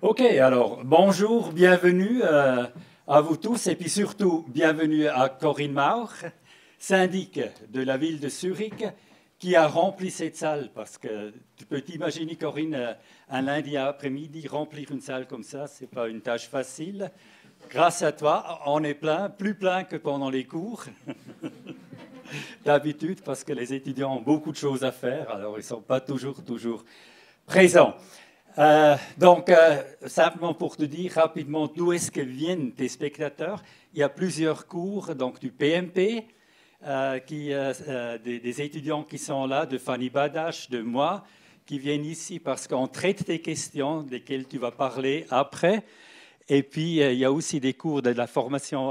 Ok, alors bonjour, bienvenue à vous tous et puis surtout bienvenue à Corinne Mauch, syndic de la ville de Zurich, qui a rempli cette salle parce que tu peux t'imaginer, Corinne, un lundi après-midi remplir une salle comme ça, c'est pas une tâche facile. Grâce à toi, on est plein, plus plein que pendant les cours d'habitude parce que les étudiants ont beaucoup de choses à faire, alors ils ne sont pas toujours présents. Simplement pour te dire rapidement d'où est-ce que viennent tes spectateurs, il y a plusieurs cours donc du PMP, des étudiants qui sont là, de Fanny Badache, de moi, qui viennent ici parce qu'on traite des questions desquelles tu vas parler après. Et puis, il y a aussi des cours de la formation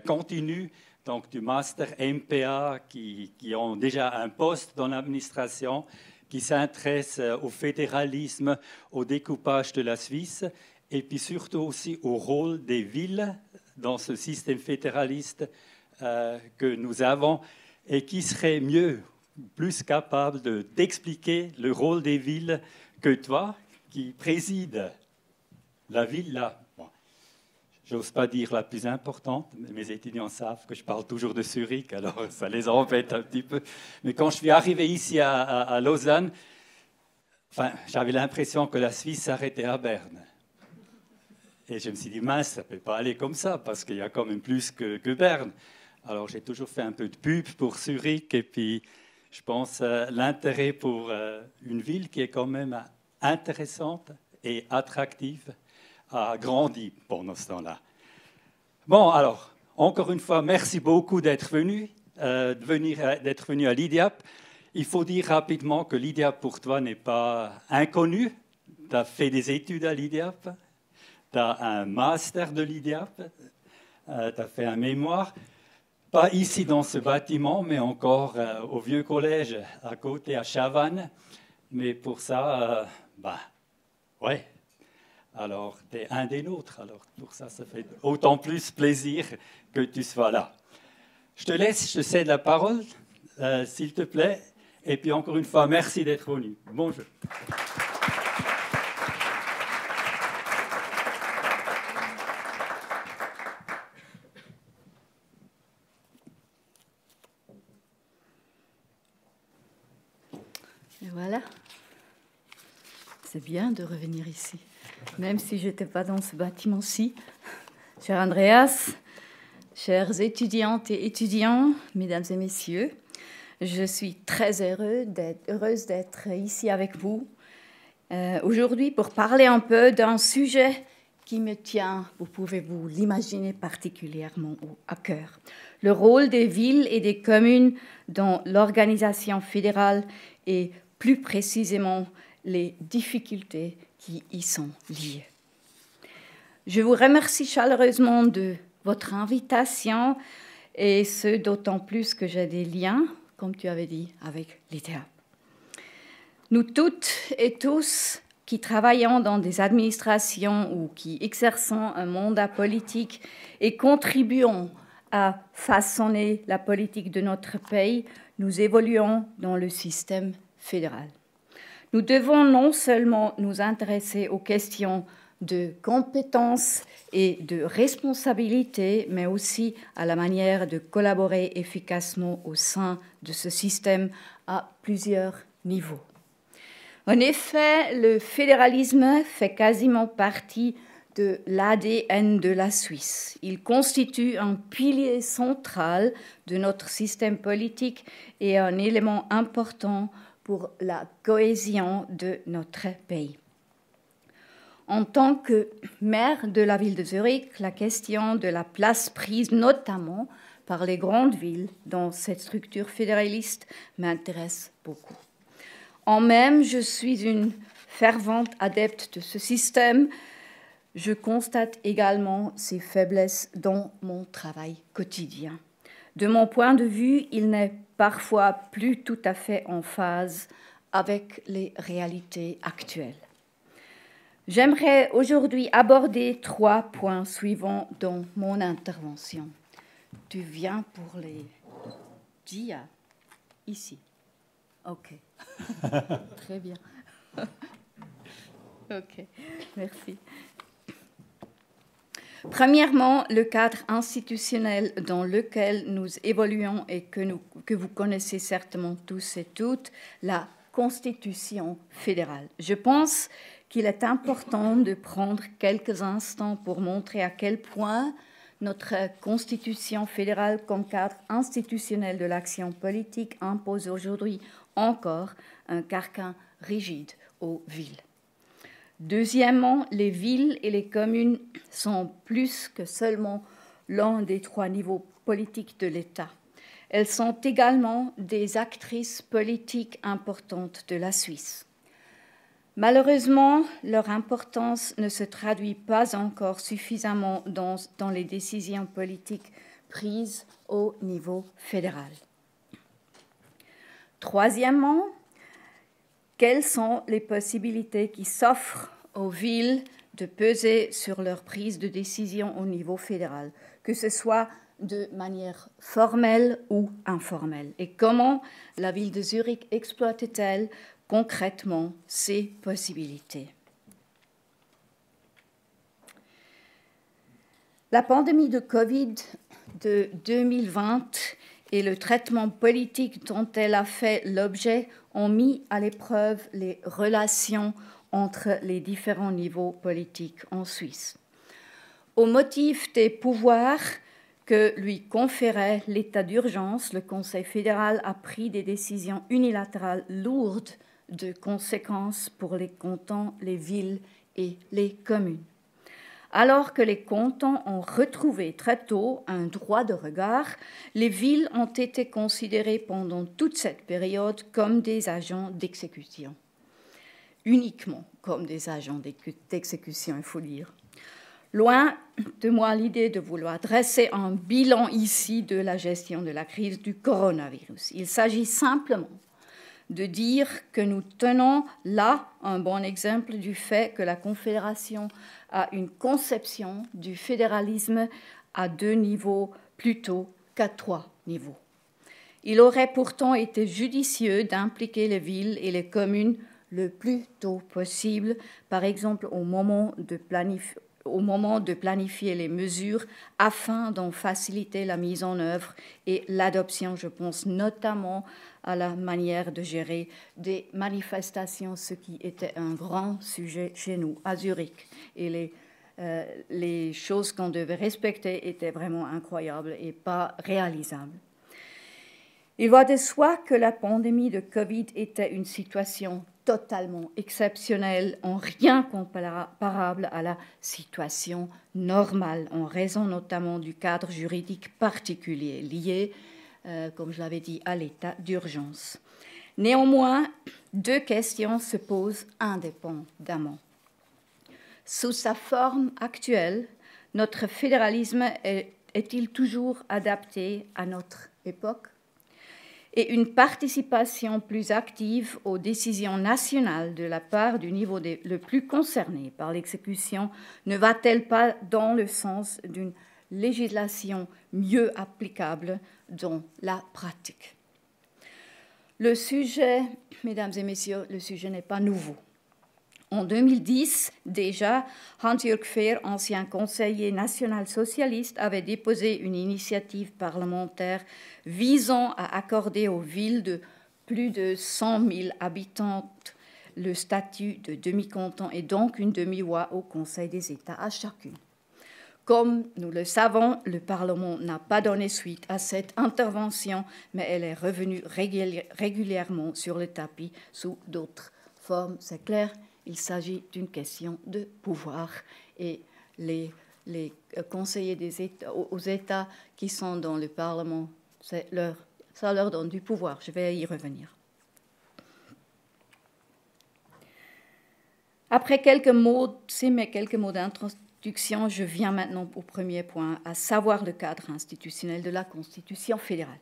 continue, donc du master MPA, qui ont déjà un poste dans l'administration, qui s'intéressent au fédéralisme, au découpage de la Suisse, et puis surtout aussi au rôle des villes dans ce système fédéraliste que nous avons, et qui serait mieux, plus capable d'expliquer le rôle des villes que toi, qui préside la ville là. J'ose pas dire la plus importante, mais mes étudiants savent que je parle toujours de Zurich, alors ça les embête un petit peu. Mais quand je suis arrivé ici à Lausanne, enfin, j'avais l'impression que la Suisse s'arrêtait à Berne. Et je me suis dit, mince, ça ne peut pas aller comme ça, parce qu'il y a quand même plus que Berne. Alors j'ai toujours fait un peu de pub pour Zurich, et puis je pense l'intérêt pour une ville qui est quand même intéressante et attractive a grandi pendant ce temps-là. Bon, alors, encore une fois, merci beaucoup d'être venu, d'être venu à l'IDIAP. Il faut dire rapidement que l'IDIAP pour toi n'est pas inconnu. Tu as fait des études à l'IDIAP, tu as un master de l'IDIAP, tu as fait un mémoire, pas ici dans ce bâtiment, mais encore au vieux collège à côté, à Chavannes. Mais pour ça, ouais. Alors, tu es un des nôtres. Alors, pour ça, ça fait autant plus plaisir que tu sois là. Je te laisse, je te cède la parole, s'il te plaît. Et puis, encore une fois, merci d'être venu. Bonjour. Et voilà. C'est bien de revenir ici, même si je n'étais pas dans ce bâtiment-ci. Cher Andreas, chères étudiantes et étudiants, mesdames et messieurs, je suis très heureuse d'être ici avec vous aujourd'hui pour parler un peu d'un sujet qui me tient, vous pouvez vous l'imaginer, particulièrement à cœur. Le rôle des villes et des communes dans l'organisation fédérale et plus précisément les difficultés qui y sont liées. Je vous remercie chaleureusement de votre invitation et ce d'autant plus que j'ai des liens, comme tu avais dit, avec l'IDIAP. Nous toutes et tous qui travaillons dans des administrations ou qui exerçons un mandat politique et contribuons à façonner la politique de notre pays, nous évoluons dans le système fédéral. Nous devons non seulement nous intéresser aux questions de compétences et de responsabilité, mais aussi à la manière de collaborer efficacement au sein de ce système à plusieurs niveaux. En effet, le fédéralisme fait quasiment partie de l'ADN de la Suisse. Il constitue un pilier central de notre système politique et un élément important pour la cohésion de notre pays. En tant que maire de la ville de Zurich, la question de la place prise notamment par les grandes villes dans cette structure fédéraliste m'intéresse beaucoup. En même, je suis une fervente adepte de ce système. Je constate également ses faiblesses dans mon travail quotidien. De mon point de vue, il n'est parfois plus tout à fait en phase avec les réalités actuelles. J'aimerais aujourd'hui aborder 3 points suivants dans mon intervention. Tu viens pour les dias ici. OK. Très bien. Ok, merci. Premièrement, le cadre institutionnel dans lequel nous évoluons et que vous connaissez certainement tous et toutes, la Constitution fédérale. Je pense qu'il est important de prendre quelques instants pour montrer à quel point notre Constitution fédérale comme cadre institutionnel de l'action politique impose aujourd'hui encore un carcan rigide aux villes. Deuxièmement, les villes et les communes sont plus que seulement l'un des trois niveaux politiques de l'État. Elles sont également des actrices politiques importantes de la Suisse. Malheureusement, leur importance ne se traduit pas encore suffisamment dans les décisions politiques prises au niveau fédéral. Troisièmement, quelles sont les possibilités qui s'offrent aux villes de peser sur leur prise de décision au niveau fédéral, que ce soit de manière formelle ou informelle? Et comment la ville de Zurich exploite-t-elle concrètement ces possibilités? La pandémie de Covid de 2020 et le traitement politique dont elle a fait l'objet ont mis à l'épreuve les relations entre les différents niveaux politiques en Suisse. Au motif des pouvoirs que lui conférait l'état d'urgence, le Conseil fédéral a pris des décisions unilatérales lourdes de conséquences pour les cantons, les villes et les communes. Alors que les cantons ont retrouvé très tôt un droit de regard, les villes ont été considérées pendant toute cette période comme des agents d'exécution. Uniquement comme des agents d'exécution, il faut dire. Loin de moi l'idée de vouloir dresser un bilan ici de la gestion de la crise du coronavirus. Il s'agit simplement de dire que nous tenons là un bon exemple du fait que la Confédération a une conception du fédéralisme à 2 niveaux plutôt qu'à 3 niveaux. Il aurait pourtant été judicieux d'impliquer les villes et les communes le plus tôt possible, par exemple au moment de planifier les mesures afin d'en faciliter la mise en œuvre et l'adoption. Je pense notamment à la manière de gérer des manifestations, ce qui était un grand sujet chez nous, à Zurich. Et les choses qu'on devait respecter étaient vraiment incroyables et pas réalisables. Il va de soi que la pandémie de Covid était une situation totalement exceptionnelle, en rien comparable à la situation normale, en raison notamment du cadre juridique particulier lié, comme je l'avais dit, à l'état d'urgence. Néanmoins, 2 questions se posent indépendamment. Sous sa forme actuelle, notre fédéralisme est-il toujours adapté à notre époque? Et une participation plus active aux décisions nationales de la part du niveau le plus concerné par l'exécution ne va-t-elle pas dans le sens d'une législation mieux applicable dans la pratique? Le sujet, mesdames et messieurs, le sujet n'est pas nouveau. En 2010, déjà, Hans-Jürg Fehr, ancien conseiller national socialiste, avait déposé une initiative parlementaire visant à accorder aux villes de plus de 100 000 habitants le statut de demi-canton et donc une demi-voix au Conseil des États à chacune. Comme nous le savons, le Parlement n'a pas donné suite à cette intervention, mais elle est revenue régulièrement sur le tapis sous d'autres formes. C'est clair, il s'agit d'une question de pouvoir et les conseillers aux États qui sont dans le Parlement, ça leur donne du pouvoir. Je vais y revenir. Après quelques mots d'introduction, je viens maintenant au premier point, à savoir le cadre institutionnel de la Constitution fédérale.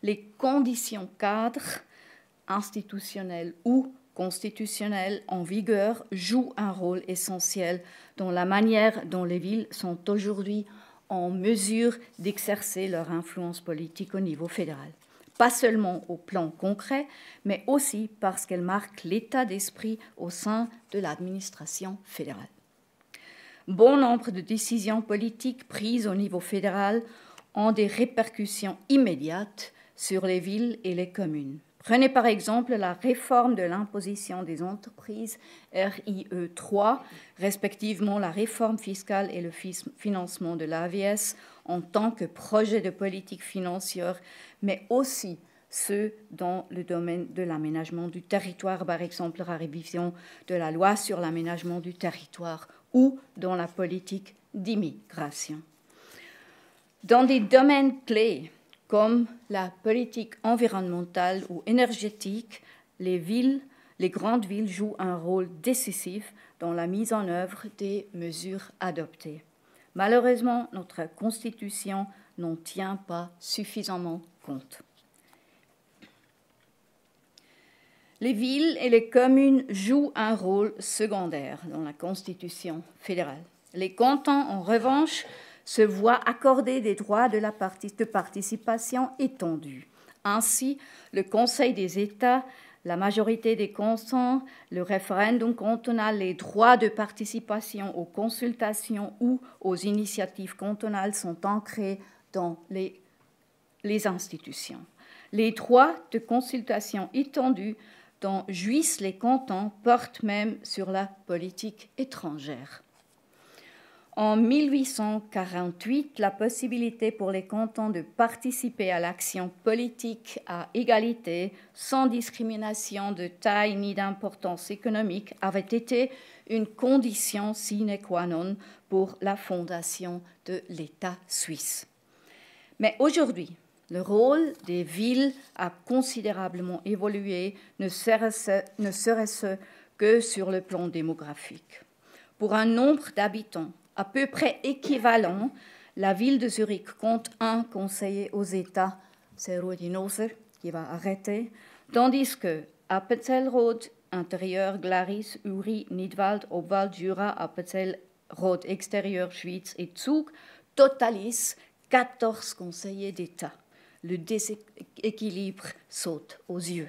Les conditions cadres institutionnelles ou constitutionnelles en vigueur jouent un rôle essentiel dans la manière dont les villes sont aujourd'hui en mesure d'exercer leur influence politique au niveau fédéral. pas seulement au plan concret, mais aussi parce qu'elle marque l'état d'esprit au sein de l'administration fédérale. Bon nombre de décisions politiques prises au niveau fédéral ont des répercussions immédiates sur les villes et les communes. Prenez par exemple la réforme de l'imposition des entreprises, RIE3, respectivement la réforme fiscale et le financement de l'AVS en tant que projet de politique financière, mais aussi ceux dans le domaine de l'aménagement du territoire, par exemple la révision de la loi sur l'aménagement du territoire ou dans la politique d'immigration. Dans des domaines clés comme la politique environnementale ou énergétique, les grandes villes jouent un rôle décisif dans la mise en œuvre des mesures adoptées. Malheureusement, notre Constitution n'en tient pas suffisamment compte. Les villes et les communes jouent un rôle secondaire dans la Constitution fédérale. Les cantons, en revanche, se voient accorder des droits de participation étendus. Ainsi, le Conseil des États, la majorité des cantons, le référendum cantonal, les droits de participation aux consultations ou aux initiatives cantonales sont ancrés dans les institutions. Les droits de consultation étendus dont jouissent les cantons portent même sur la politique étrangère. En 1848, la possibilité pour les cantons de participer à l'action politique à égalité, sans discrimination de taille ni d'importance économique, avait été une condition sine qua non pour la fondation de l'État suisse. Mais aujourd'hui, le rôle des villes a considérablement évolué, ne serait-ce que sur le plan démographique. Pour un nombre d'habitants à peu près équivalent, la ville de Zurich compte un conseiller aux États, c'est Rudi Noser qui va arrêter, tandis que Appenzell-Rhodes, intérieur, Glaris, Uri, Nidwald, Obwald, Jura, Appenzell-Rhodes, extérieur, Schwyz et Zug totalisent 14 conseillers d'État. Le déséquilibre saute aux yeux.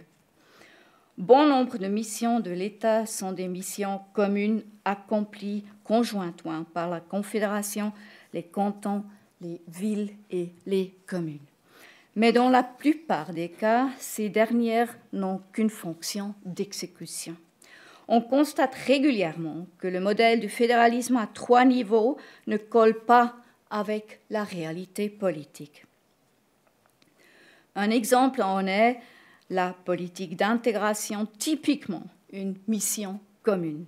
Bon nombre de missions de l'État sont des missions communes accomplies conjointement par la Confédération, les cantons, les villes et les communes. Mais dans la plupart des cas, ces dernières n'ont qu'une fonction d'exécution. On constate régulièrement que le modèle du fédéralisme à 3 niveaux ne colle pas avec la réalité politique. Un exemple en est la politique d'intégration, typiquement une mission commune.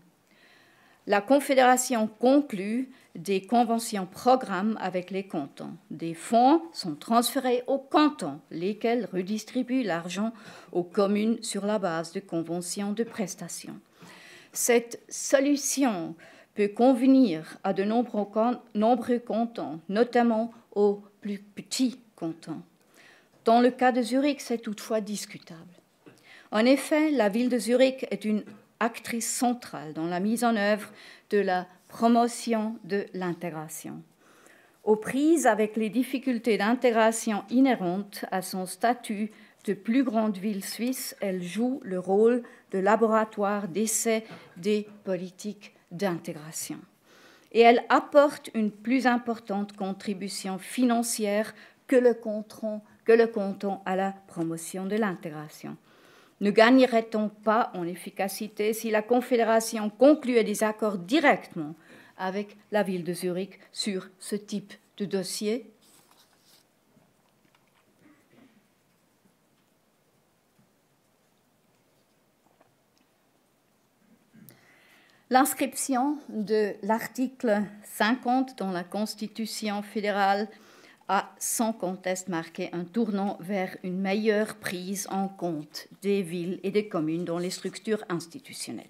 La Confédération conclut des conventions-programmes avec les cantons. Des fonds sont transférés aux cantons, lesquels redistribuent l'argent aux communes sur la base de conventions de prestations. Cette solution peut convenir à de nombreux cantons, notamment aux plus petits cantons. Dans le cas de Zurich, c'est toutefois discutable. En effet, la ville de Zurich est une actrice centrale dans la mise en œuvre de la promotion de l'intégration. Aux prises avec les difficultés d'intégration inhérentes à son statut de plus grande ville suisse, elle joue le rôle de laboratoire d'essai des politiques d'intégration. Et elle apporte une plus importante contribution financière que le canton à la promotion de l'intégration. Ne gagnerait-on pas en efficacité si la Confédération concluait des accords directement avec la ville de Zurich sur ce type de dossier ? L'inscription de l'article 50 dans la Constitution fédérale a sans conteste marqué un tournant vers une meilleure prise en compte des villes et des communes dans les structures institutionnelles.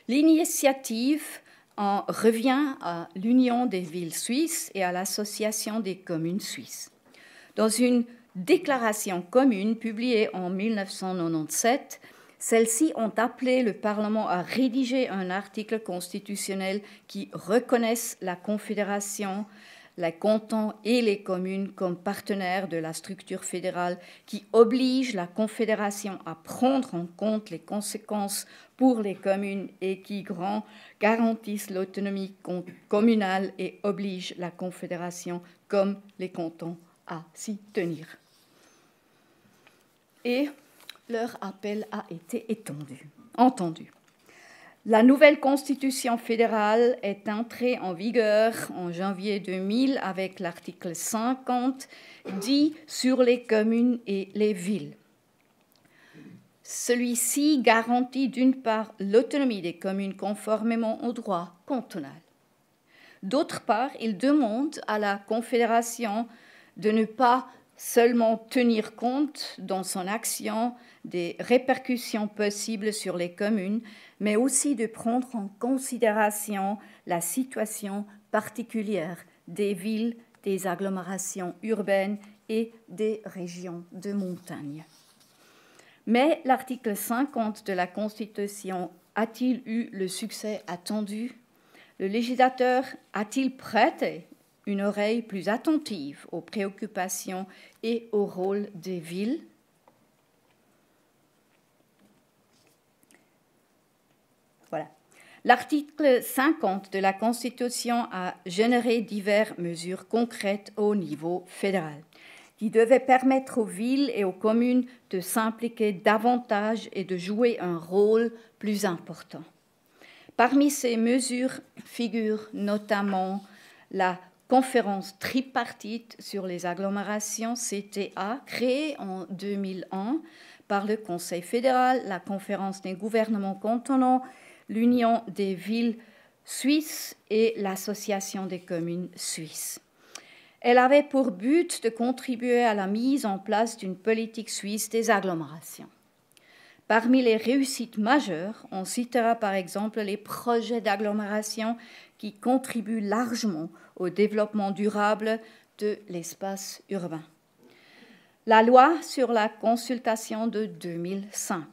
L'initiative en revient à l'Union des villes suisses et à l'Association des communes suisses. Dans une déclaration commune publiée en 1997, celles-ci ont appelé le Parlement à rédiger un article constitutionnel qui reconnaisse la Confédération, les cantons et les communes comme partenaires de la structure fédérale qui oblige la Confédération à prendre en compte les conséquences pour les communes et qui garantissent l'autonomie communale et obligent la Confédération comme les cantons à s'y tenir. Et leur appel a été entendu. La nouvelle constitution fédérale est entrée en vigueur en janvier 2000 avec l'article 50 dit sur les communes et les villes. Celui-ci garantit d'une part l'autonomie des communes conformément au droit cantonal. D'autre part, il demande à la Confédération de ne pas seulement tenir compte dans son action des répercussions possibles sur les communes, mais aussi de prendre en considération la situation particulière des villes, des agglomérations urbaines et des régions de montagne. Mais l'article 50 de la Constitution a-t-il eu le succès attendu? Le législateur a-t-il prêté une oreille plus attentive aux préoccupations et au rôle des villes? Voilà. L'article 50 de la Constitution a généré diverses mesures concrètes au niveau fédéral qui devaient permettre aux villes et aux communes de s'impliquer davantage et de jouer un rôle plus important. Parmi ces mesures figure notamment la conférence tripartite sur les agglomérations CTA, créée en 2001 par le Conseil fédéral, la conférence des gouvernements cantonaux, l'Union des villes suisses et l'Association des communes suisses. Elle avait pour but de contribuer à la mise en place d'une politique suisse des agglomérations. Parmi les réussites majeures, on citera par exemple les projets d'agglomération qui contribuent largement au développement durable de l'espace urbain. La loi sur la consultation de 2005,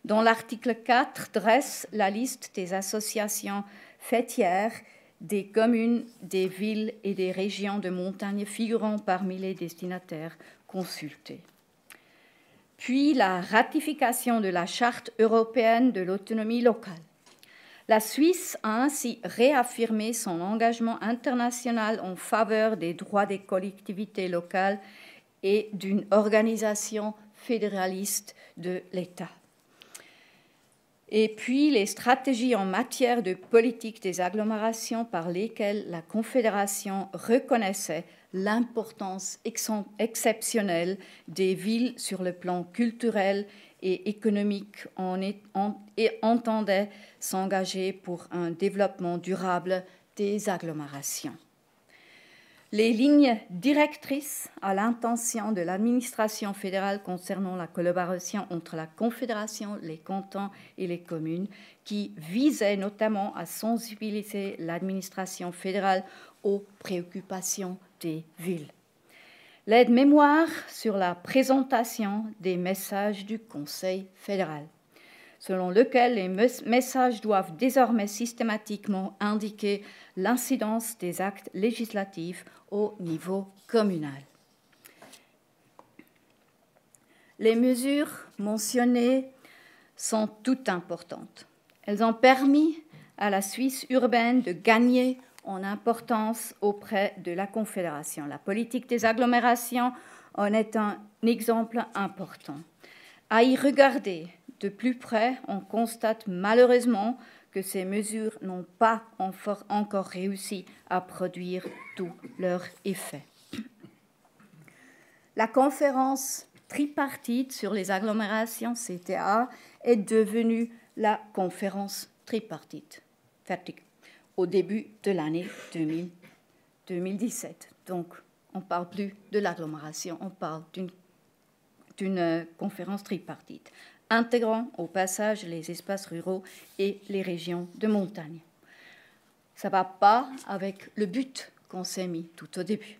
dont l'article 4 dresse la liste des associations faîtières des communes, des villes et des régions de montagne figurant parmi les destinataires consultés. Puis la ratification de la Charte européenne de l'autonomie locale. La Suisse a ainsi réaffirmé son engagement international en faveur des droits des collectivités locales et d'une organisation fédéraliste de l'État. Et puis les stratégies en matière de politique des agglomérations par lesquelles la Confédération reconnaissait l'importance exceptionnelle des villes sur le plan culturel et économique et entendait s'engager pour un développement durable des agglomérations. Les lignes directrices à l'intention de l'administration fédérale concernant la collaboration entre la Confédération, les cantons et les communes, qui visaient notamment à sensibiliser l'administration fédérale aux préoccupations des villes. L'aide-mémoire sur la présentation des messages du Conseil fédéral, selon lequel les messages doivent désormais systématiquement indiquer l'incidence des actes législatifs au niveau communal. Les mesures mentionnées sont toutes importantes. Elles ont permis à la Suisse urbaine de gagner en importance auprès de la Confédération. La politique des agglomérations en est un exemple important. À y regarder de plus près, on constate malheureusement que ces mesures n'ont pas encore réussi à produire tout leur effet. La conférence tripartite sur les agglomérations CTA est devenue la conférence tripartite au début de l'année 2017. Donc, on ne parle plus de l'agglomération, on parle d'une conférence tripartite, intégrant au passage les espaces ruraux et les régions de montagne. Ça ne va pas avec le but qu'on s'est mis tout au début.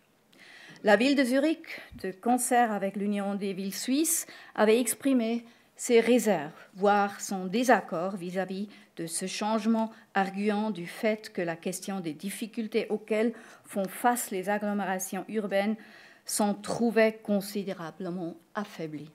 La ville de Zurich, de concert avec l'Union des villes suisses, avait exprimé ses réserves, voire son désaccord vis-à-vis de ce changement, arguant du fait que la question des difficultés auxquelles font face les agglomérations urbaines s'en trouvait considérablement affaiblie.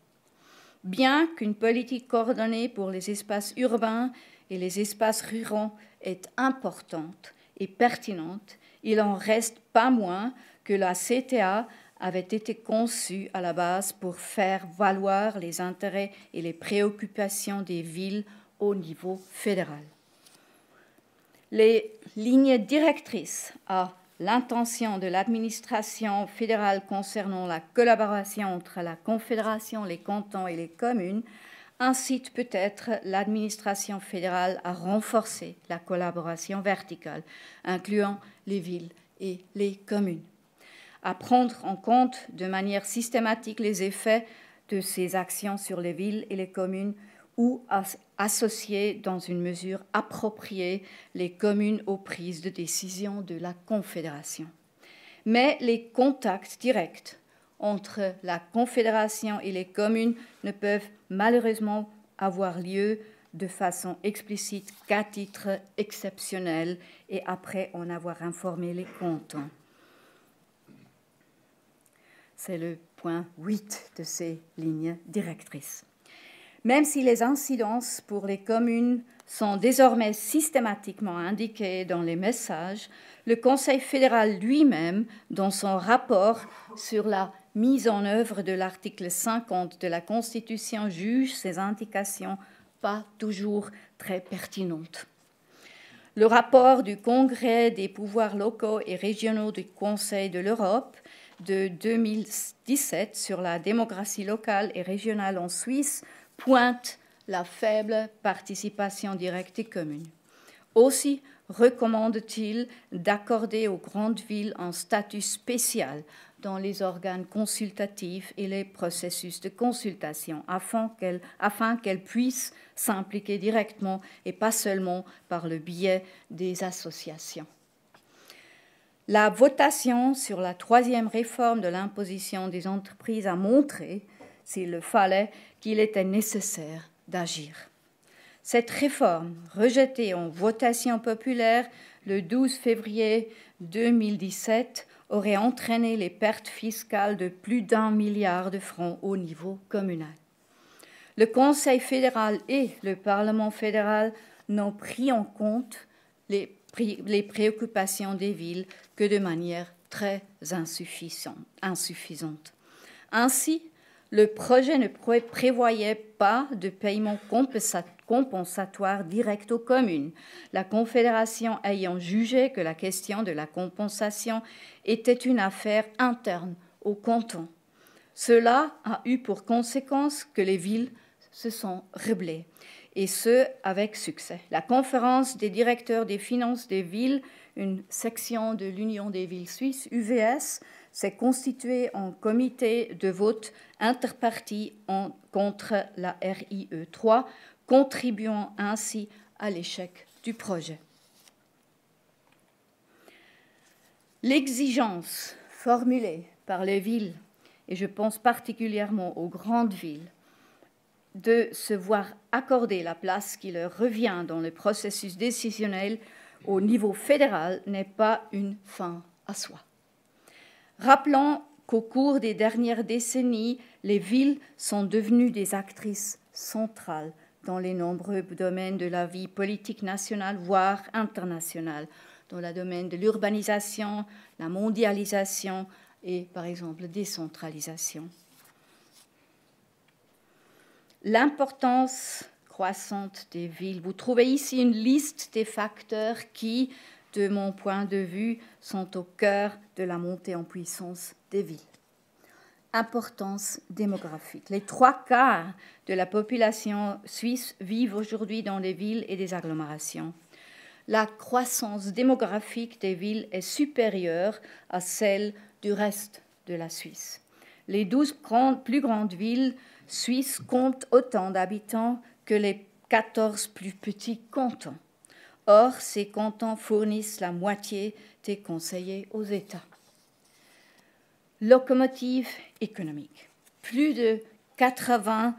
Bien qu'une politique coordonnée pour les espaces urbains et les espaces ruraux est importante et pertinente, il en reste pas moins que la CTA avait été conçue à la base pour faire valoir les intérêts et les préoccupations des villes au niveau fédéral. Les lignes directrices à l'intention de l'administration fédérale concernant la collaboration entre la Confédération, les cantons et les communes incitent peut-être l'administration fédérale à renforcer la collaboration verticale, incluant les villes et les communes, à prendre en compte de manière systématique les effets de ces actions sur les villes et les communes ou à associer dans une mesure appropriée les communes aux prises de décision de la Confédération. Mais les contacts directs entre la Confédération et les communes ne peuvent malheureusement avoir lieu de façon explicite qu'à titre exceptionnel et après en avoir informé les cantons. C'est le point 8 de ces lignes directrices. Même si les incidences pour les communes sont désormais systématiquement indiquées dans les messages, le Conseil fédéral lui-même, dans son rapport sur la mise en œuvre de l'article 50 de la Constitution, juge ces indications pas toujours très pertinentes. Le rapport du Congrès des pouvoirs locaux et régionaux du Conseil de l'Europe de 2017 sur la démocratie locale et régionale en Suisse pointe la faible participation directe des communes. Aussi recommande-t-il d'accorder aux grandes villes un statut spécial dans les organes consultatifs et les processus de consultation afin qu'elles puissent s'impliquer directement et pas seulement par le biais des associations. La votation sur la troisième réforme de l'imposition des entreprises a montré, s'il le fallait, qu'il était nécessaire d'agir. Cette réforme, rejetée en votation populaire le 12 février 2017, aurait entraîné les pertes fiscales de plus d'1 milliard de francs au niveau communal. Le Conseil fédéral et le Parlement fédéral n'ont pris en compte les préoccupations des villes que de manière très insuffisante. Ainsi, le projet ne prévoyait pas de paiement compensatoire direct aux communes, la Confédération ayant jugé que la question de la compensation était une affaire interne au canton. Cela a eu pour conséquence que les villes se sont rebellées, et ce, avec succès. La conférence des directeurs des finances des villes, une section de l'Union des villes suisses, UVS, s'est constituée en comité de vote interparti contre la RIE 3, contribuant ainsi à l'échec du projet. L'exigence formulée par les villes, et je pense particulièrement aux grandes villes, de se voir accorder la place qui leur revient dans le processus décisionnel au niveau fédéral n'est pas une fin à soi. Rappelons qu'au cours des dernières décennies, les villes sont devenues des actrices centrales dans les nombreux domaines de la vie politique nationale, voire internationale, dans le domaine de l'urbanisation, la mondialisation et, par exemple, la décentralisation. L'importance croissante des villes. Vous trouvez ici une liste des facteurs qui, de mon point de vue, sont au cœur de la montée en puissance des villes. Importance démographique. Les 3/4 de la population suisse vivent aujourd'hui dans les villes et des agglomérations. La croissance démographique des villes est supérieure à celle du reste de la Suisse. Les 12 plus grandes villes suisses comptent autant d'habitants que les 14 plus petits cantons. Or, ces cantons fournissent la moitié des conseillers aux États. Locomotive économique. Plus de 80%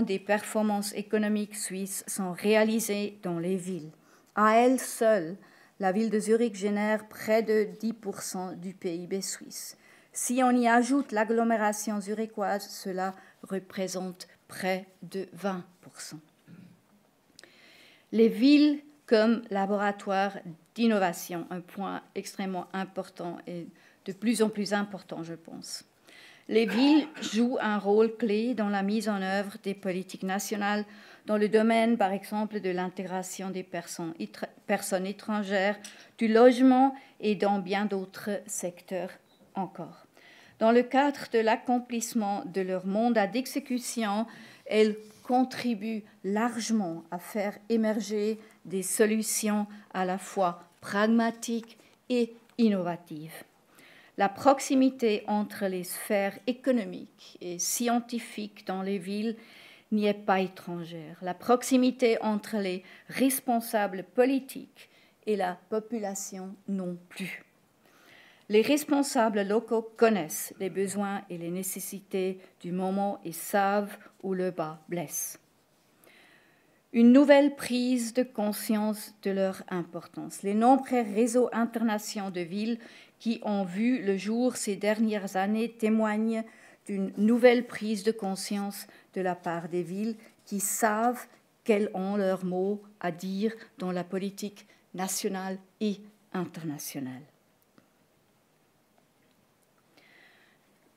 des performances économiques suisses sont réalisées dans les villes. À elle seule, la ville de Zurich génère près de 10% du PIB suisse. Si on y ajoute l'agglomération zurichoise, cela représente près de 20%. Les villes comme laboratoire d'innovation, un point extrêmement important et de plus en plus important, je pense. Les villes jouent un rôle clé dans la mise en œuvre des politiques nationales dans le domaine, par exemple, de l'intégration des personnes étrangères, du logement et dans bien d'autres secteurs encore. Dans le cadre de l'accomplissement de leur mandat d'exécution, elles contribuent largement à faire émerger des solutions à la fois pragmatiques et innovatives. La proximité entre les sphères économiques et scientifiques dans les villes n'y est pas étrangère. La proximité entre les responsables politiques et la population non plus. Les responsables locaux connaissent les besoins et les nécessités du moment et savent où le bas blesse. Une nouvelle prise de conscience de leur importance. Les nombreux réseaux internationaux de villes qui ont vu le jour ces dernières années témoignent d'une nouvelle prise de conscience de la part des villes qui savent qu'elles ont leur mot à dire dans la politique nationale et internationale.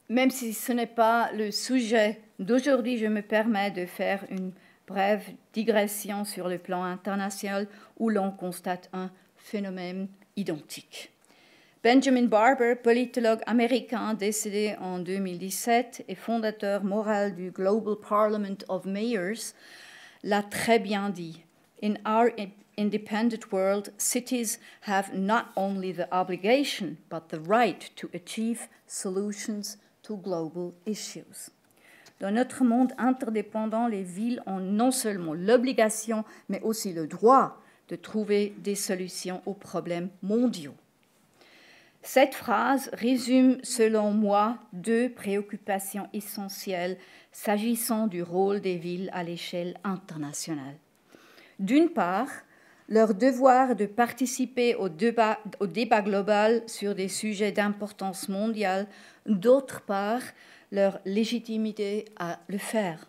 Même si ce n'est pas le sujet d'aujourd'hui, je me permets de faire une brève digression sur le plan international où l'on constate un phénomène identique. Benjamin Barber, politologue américain décédé en 2017 et fondateur moral du Global Parliament of Mayors, l'a très bien dit. In our independent world, cities have not only the obligation but the right to achieve solutions to global issues. Dans notre monde interdépendant, les villes ont non seulement l'obligation, mais aussi le droit de trouver des solutions aux problèmes mondiaux. Cette phrase résume, selon moi, deux préoccupations essentielles s'agissant du rôle des villes à l'échelle internationale. D'une part, leur devoir de participer au débat global sur des sujets d'importance mondiale, d'autre part, leur légitimité à le faire.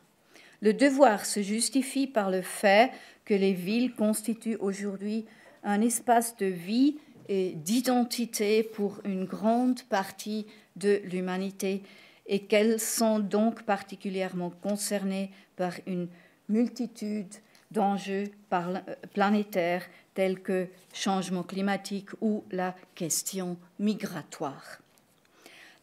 Le devoir se justifie par le fait que les villes constituent aujourd'hui un espace de vie et d'identité pour une grande partie de l'humanité et qu'elles sont donc particulièrement concernées par une multitude d'enjeux planétaires tels que changement climatique ou la question migratoire.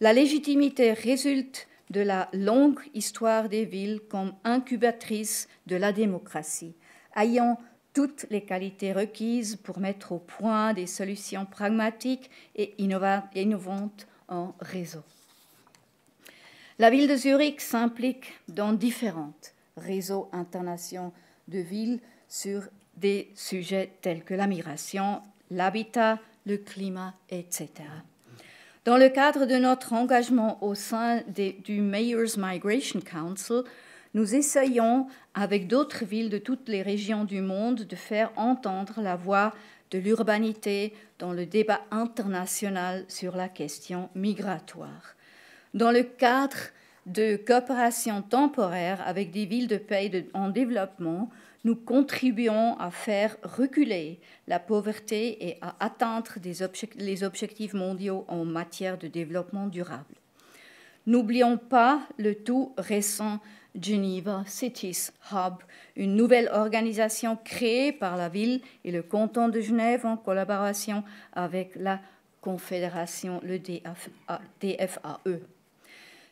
La légitimité résulte de la longue histoire des villes comme incubatrices de la démocratie, ayant toutes les qualités requises pour mettre au point des solutions pragmatiques et innovantes en réseau. La ville de Zurich s'implique dans différents réseaux internationaux de villes sur des sujets tels que la migration, l'habitat, le climat, etc. Dans le cadre de notre engagement au sein du Mayors Migration Council, nous essayons, avec d'autres villes de toutes les régions du monde, de faire entendre la voix de l'urbanité dans le débat international sur la question migratoire. Dans le cadre de coopération temporaire avec des villes de pays en développement, nous contribuons à faire reculer la pauvreté et à atteindre les objectifs mondiaux en matière de développement durable. N'oublions pas le tout récent Geneva Cities Hub, une nouvelle organisation créée par la ville et le canton de Genève en collaboration avec la Confédération, le DFAE.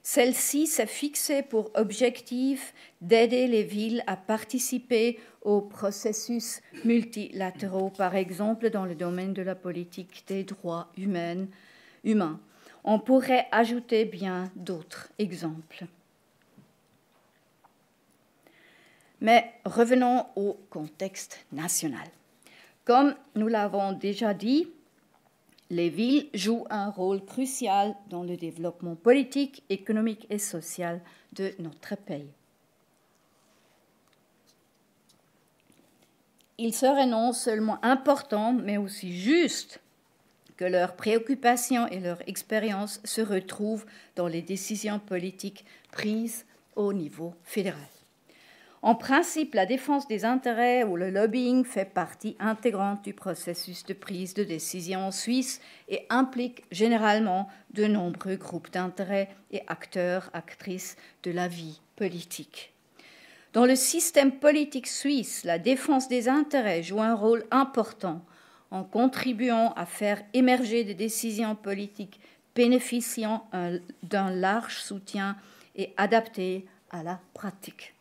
Celle-ci s'est fixée pour objectif d'aider les villes à participer aux processus multilatéraux, par exemple dans le domaine de la politique des droits humains. On pourrait ajouter bien d'autres exemples. Mais revenons au contexte national. Comme nous l'avons déjà dit, les villes jouent un rôle crucial dans le développement politique, économique et social de notre pays. il serait non seulement important, mais aussi juste que leurs préoccupations et leur expérience se retrouvent dans les décisions politiques prises au niveau fédéral. En principe, la défense des intérêts ou le lobbying fait partie intégrante du processus de prise de décision en Suisse et implique généralement de nombreux groupes d'intérêts et acteurs, actrices de la vie politique. Dans le système politique suisse, la défense des intérêts joue un rôle important en contribuant à faire émerger des décisions politiques bénéficiant d'un large soutien et adaptées à la pratique.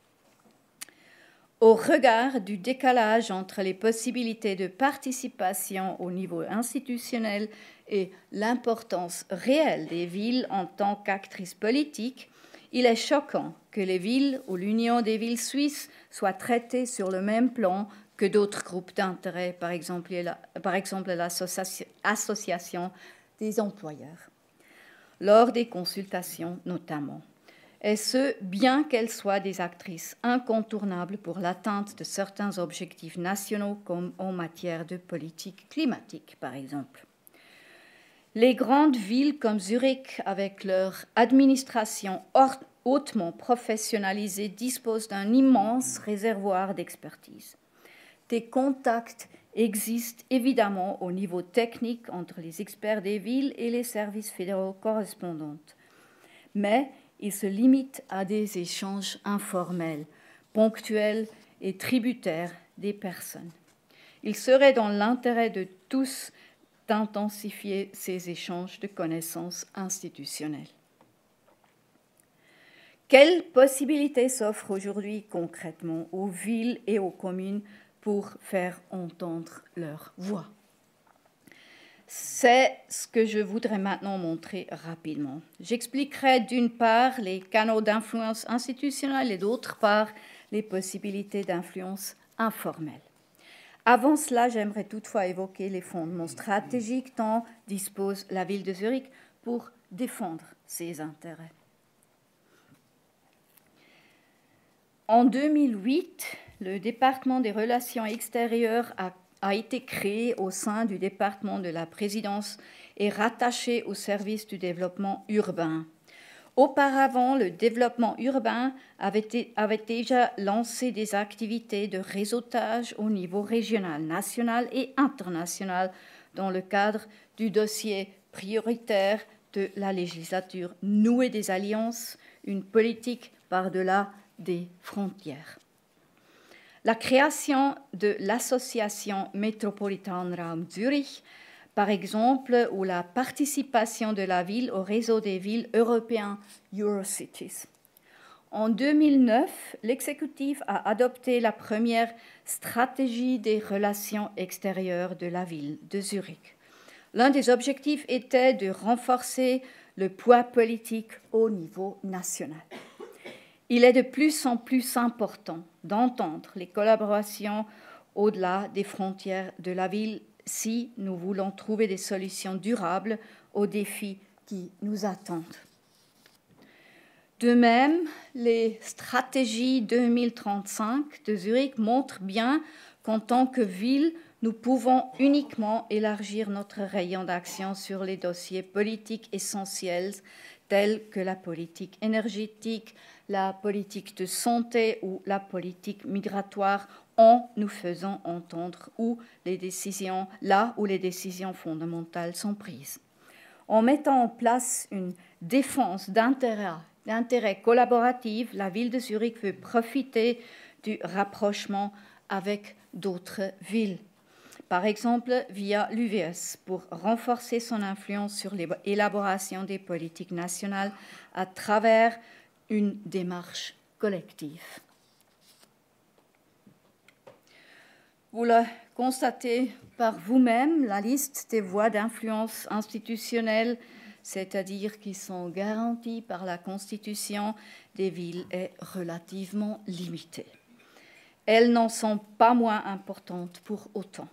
Au regard du décalage entre les possibilités de participation au niveau institutionnel et l'importance réelle des villes en tant qu'actrices politiques, il est choquant que les villes ou l'Union des villes suisses soient traitées sur le même plan que d'autres groupes d'intérêt, par exemple l'association des employeurs, lors des consultations notamment. Et ce, bien qu'elles soient des actrices incontournables pour l'atteinte de certains objectifs nationaux, comme en matière de politique climatique, par exemple. Les grandes villes comme Zurich, avec leur administration hautement professionnalisée, disposent d'un immense réservoir d'expertise. Des contacts existent évidemment au niveau technique entre les experts des villes et les services fédéraux correspondants. Mais ils se limitent à des échanges informels, ponctuels et tributaires des personnes. Il serait dans l'intérêt de tous d'intensifier ces échanges de connaissances institutionnelles. Quelles possibilités s'offrent aujourd'hui concrètement aux villes et aux communes pour faire entendre leur voix? C'est ce que je voudrais maintenant montrer rapidement. J'expliquerai d'une part les canaux d'influence institutionnelle et d'autre part les possibilités d'influence informelle. Avant cela, j'aimerais toutefois évoquer les fondements stratégiques dont dispose la ville de Zurich pour défendre ses intérêts. En 2008, le département des relations extérieures a été créé au sein du département de la présidence et rattaché au service du développement urbain. Auparavant, le développement urbain avait déjà lancé des activités de réseautage au niveau régional, national et international dans le cadre du dossier prioritaire de la législature Nouer des alliances, une politique par-delà des frontières. La création de l'association Metropolitan Raum Zürich, par exemple, ou la participation de la ville au réseau des villes européens Eurocities. En 2009, l'exécutif a adopté la première stratégie des relations extérieures de la ville de Zurich. L'un des objectifs était de renforcer le poids politique au niveau national. Il est de plus en plus important d'entendre les collaborations au-delà des frontières de la ville si nous voulons trouver des solutions durables aux défis qui nous attendent. De même, les stratégies 2035 de Zurich montrent bien qu'en tant que ville, nous pouvons uniquement élargir notre rayon d'action sur les dossiers politiques essentiels tels que la politique énergétique, la politique de santé ou la politique migratoire en nous faisant entendre là où les décisions fondamentales sont prises. En mettant en place une défense d'intérêt collaboratif, la ville de Zurich veut profiter du rapprochement avec d'autres villes. Par exemple, via l'UVS, pour renforcer son influence sur l'élaboration des politiques nationales à travers une démarche collective. Vous le constatez par vous-même, la liste des voies d'influence institutionnelle, c'est-à-dire qui sont garanties par la Constitution des villes, est relativement limitée. Elles n'en sont pas moins importantes pour autant.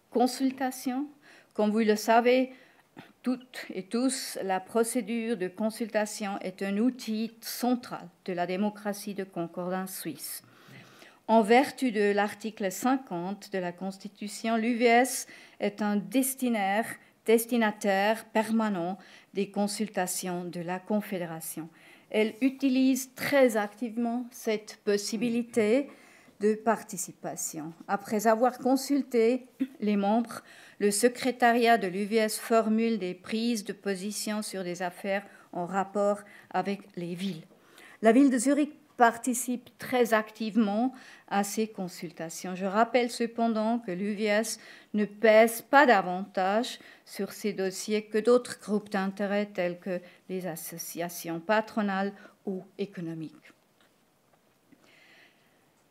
Consultation, comme vous le savez, toutes et tous, la procédure de consultation est un outil central de la démocratie de concordance suisse. En vertu de l'article 50 de la Constitution, l'UVS est un destinataire permanent des consultations de la Confédération. Elle utilise très activement cette possibilité de participation. Après avoir consulté les membres, le secrétariat de l'UVS formule des prises de position sur des affaires en rapport avec les villes. La ville de Zurich participe très activement à ces consultations. Je rappelle cependant que l'UVS ne pèse pas davantage sur ces dossiers que d'autres groupes d'intérêt tels que les associations patronales ou économiques.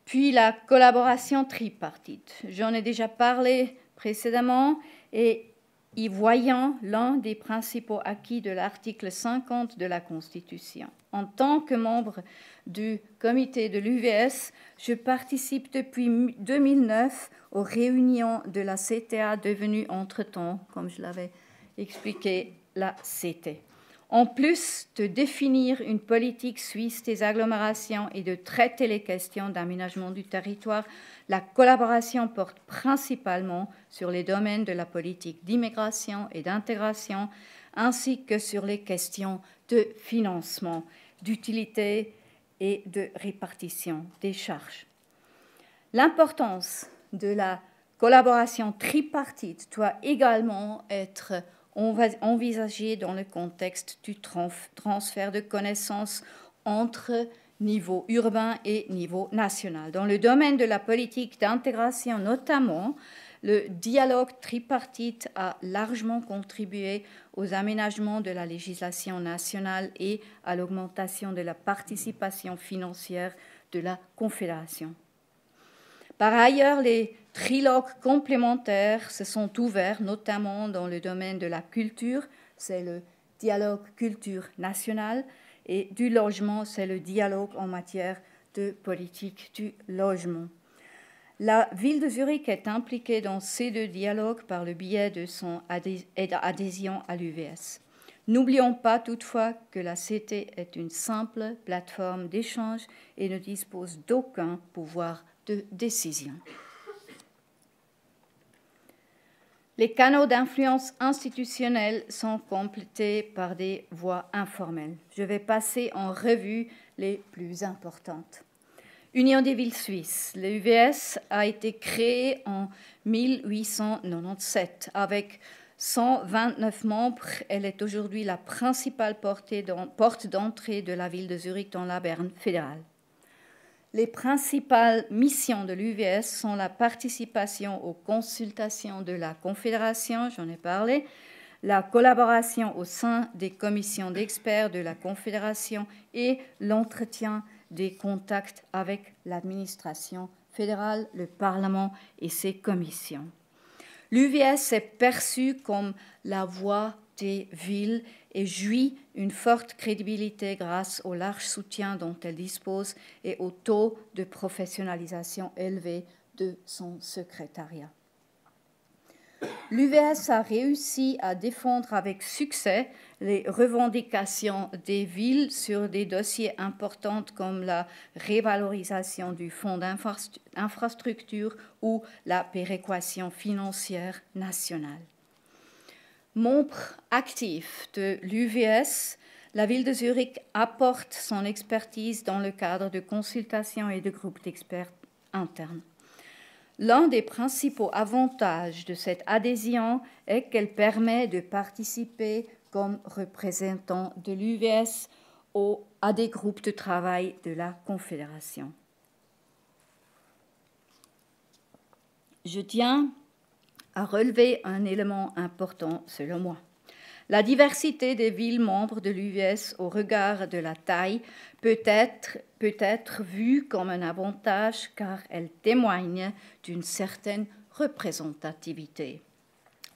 Puis la collaboration tripartite. J'en ai déjà parlé précédemment et y voyant l'un des principaux acquis de l'article 50 de la Constitution. En tant que membre du comité de l'UVS, je participe depuis 2009 aux réunions de la CTA devenue entre-temps, comme je l'avais expliqué, la CT. En plus de définir une politique suisse des agglomérations et de traiter les questions d'aménagement du territoire, la collaboration porte principalement sur les domaines de la politique d'immigration et d'intégration, ainsi que sur les questions de financement, d'utilité et de répartition des charges. L'importance de la collaboration tripartite doit également être envisagée dans le contexte du transfert de connaissances entre niveau urbain et niveau national. Dans le domaine de la politique d'intégration notamment, le dialogue tripartite a largement contribué aux aménagements de la législation nationale et à l'augmentation de la participation financière de la Confédération. Par ailleurs, les trilogues complémentaires se sont ouverts, notamment dans le domaine de la culture, c'est le dialogue culture nationale, et du logement, c'est le dialogue en matière de politique du logement. La ville de Zurich est impliquée dans ces deux dialogues par le biais de son adhésion à l'UVS. N'oublions pas toutefois que la CT est une simple plateforme d'échange et ne dispose d'aucun pouvoir de décision. Les canaux d'influence institutionnelle sont complétés par des voies informelles. Je vais passer en revue les plus importantes. Union des villes suisses. L'UVS a été créée en 1897 avec 129 membres. Elle est aujourd'hui la principale porte d'entrée de la ville de Zurich dans la Berne fédérale. Les principales missions de l'UVS sont la participation aux consultations de la Confédération, j'en ai parlé, la collaboration au sein des commissions d'experts de la Confédération et l'entretien des contacts avec l'administration fédérale, le Parlement et ses commissions. L'UVS est perçue comme la voix des villes et jouit une forte crédibilité grâce au large soutien dont elle dispose et au taux de professionnalisation élevé de son secrétariat. L'UVS a réussi à défendre avec succès les revendications des villes sur des dossiers importants comme la révalorisation du fonds d'infrastructure ou la péréquation financière nationale. Membre actif de l'UVS, la ville de Zurich apporte son expertise dans le cadre de consultations et de groupes d'experts internes. L'un des principaux avantages de cette adhésion est qu'elle permet de participer comme représentant de l'UVS à des groupes de travail de la Confédération. Je tiens à relever un élément important selon moi. La diversité des villes membres de l'UVS au regard de la taille peut être vue comme un avantage car elle témoigne d'une certaine représentativité.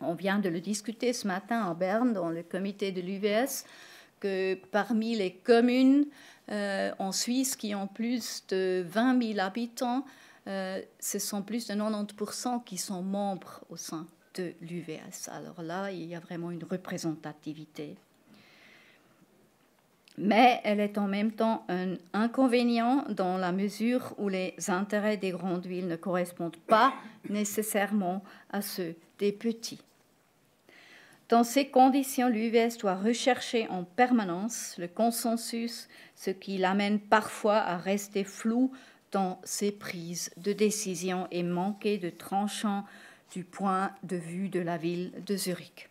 On vient de le discuter ce matin à Berne dans le comité de l'UVS que parmi les communes en Suisse qui ont plus de 20 000 habitants, ce sont plus de 90% qui sont membres au sein de l'UVS. Alors là, il y a vraiment une représentativité. Mais elle est en même temps un inconvénient dans la mesure où les intérêts des grandes villes ne correspondent pas nécessairement à ceux des petits. Dans ces conditions, l'UVS doit rechercher en permanence le consensus, ce qui l'amène parfois à rester flou dans ses prises de décision et manquer de tranchant du point de vue de la ville de Zurich.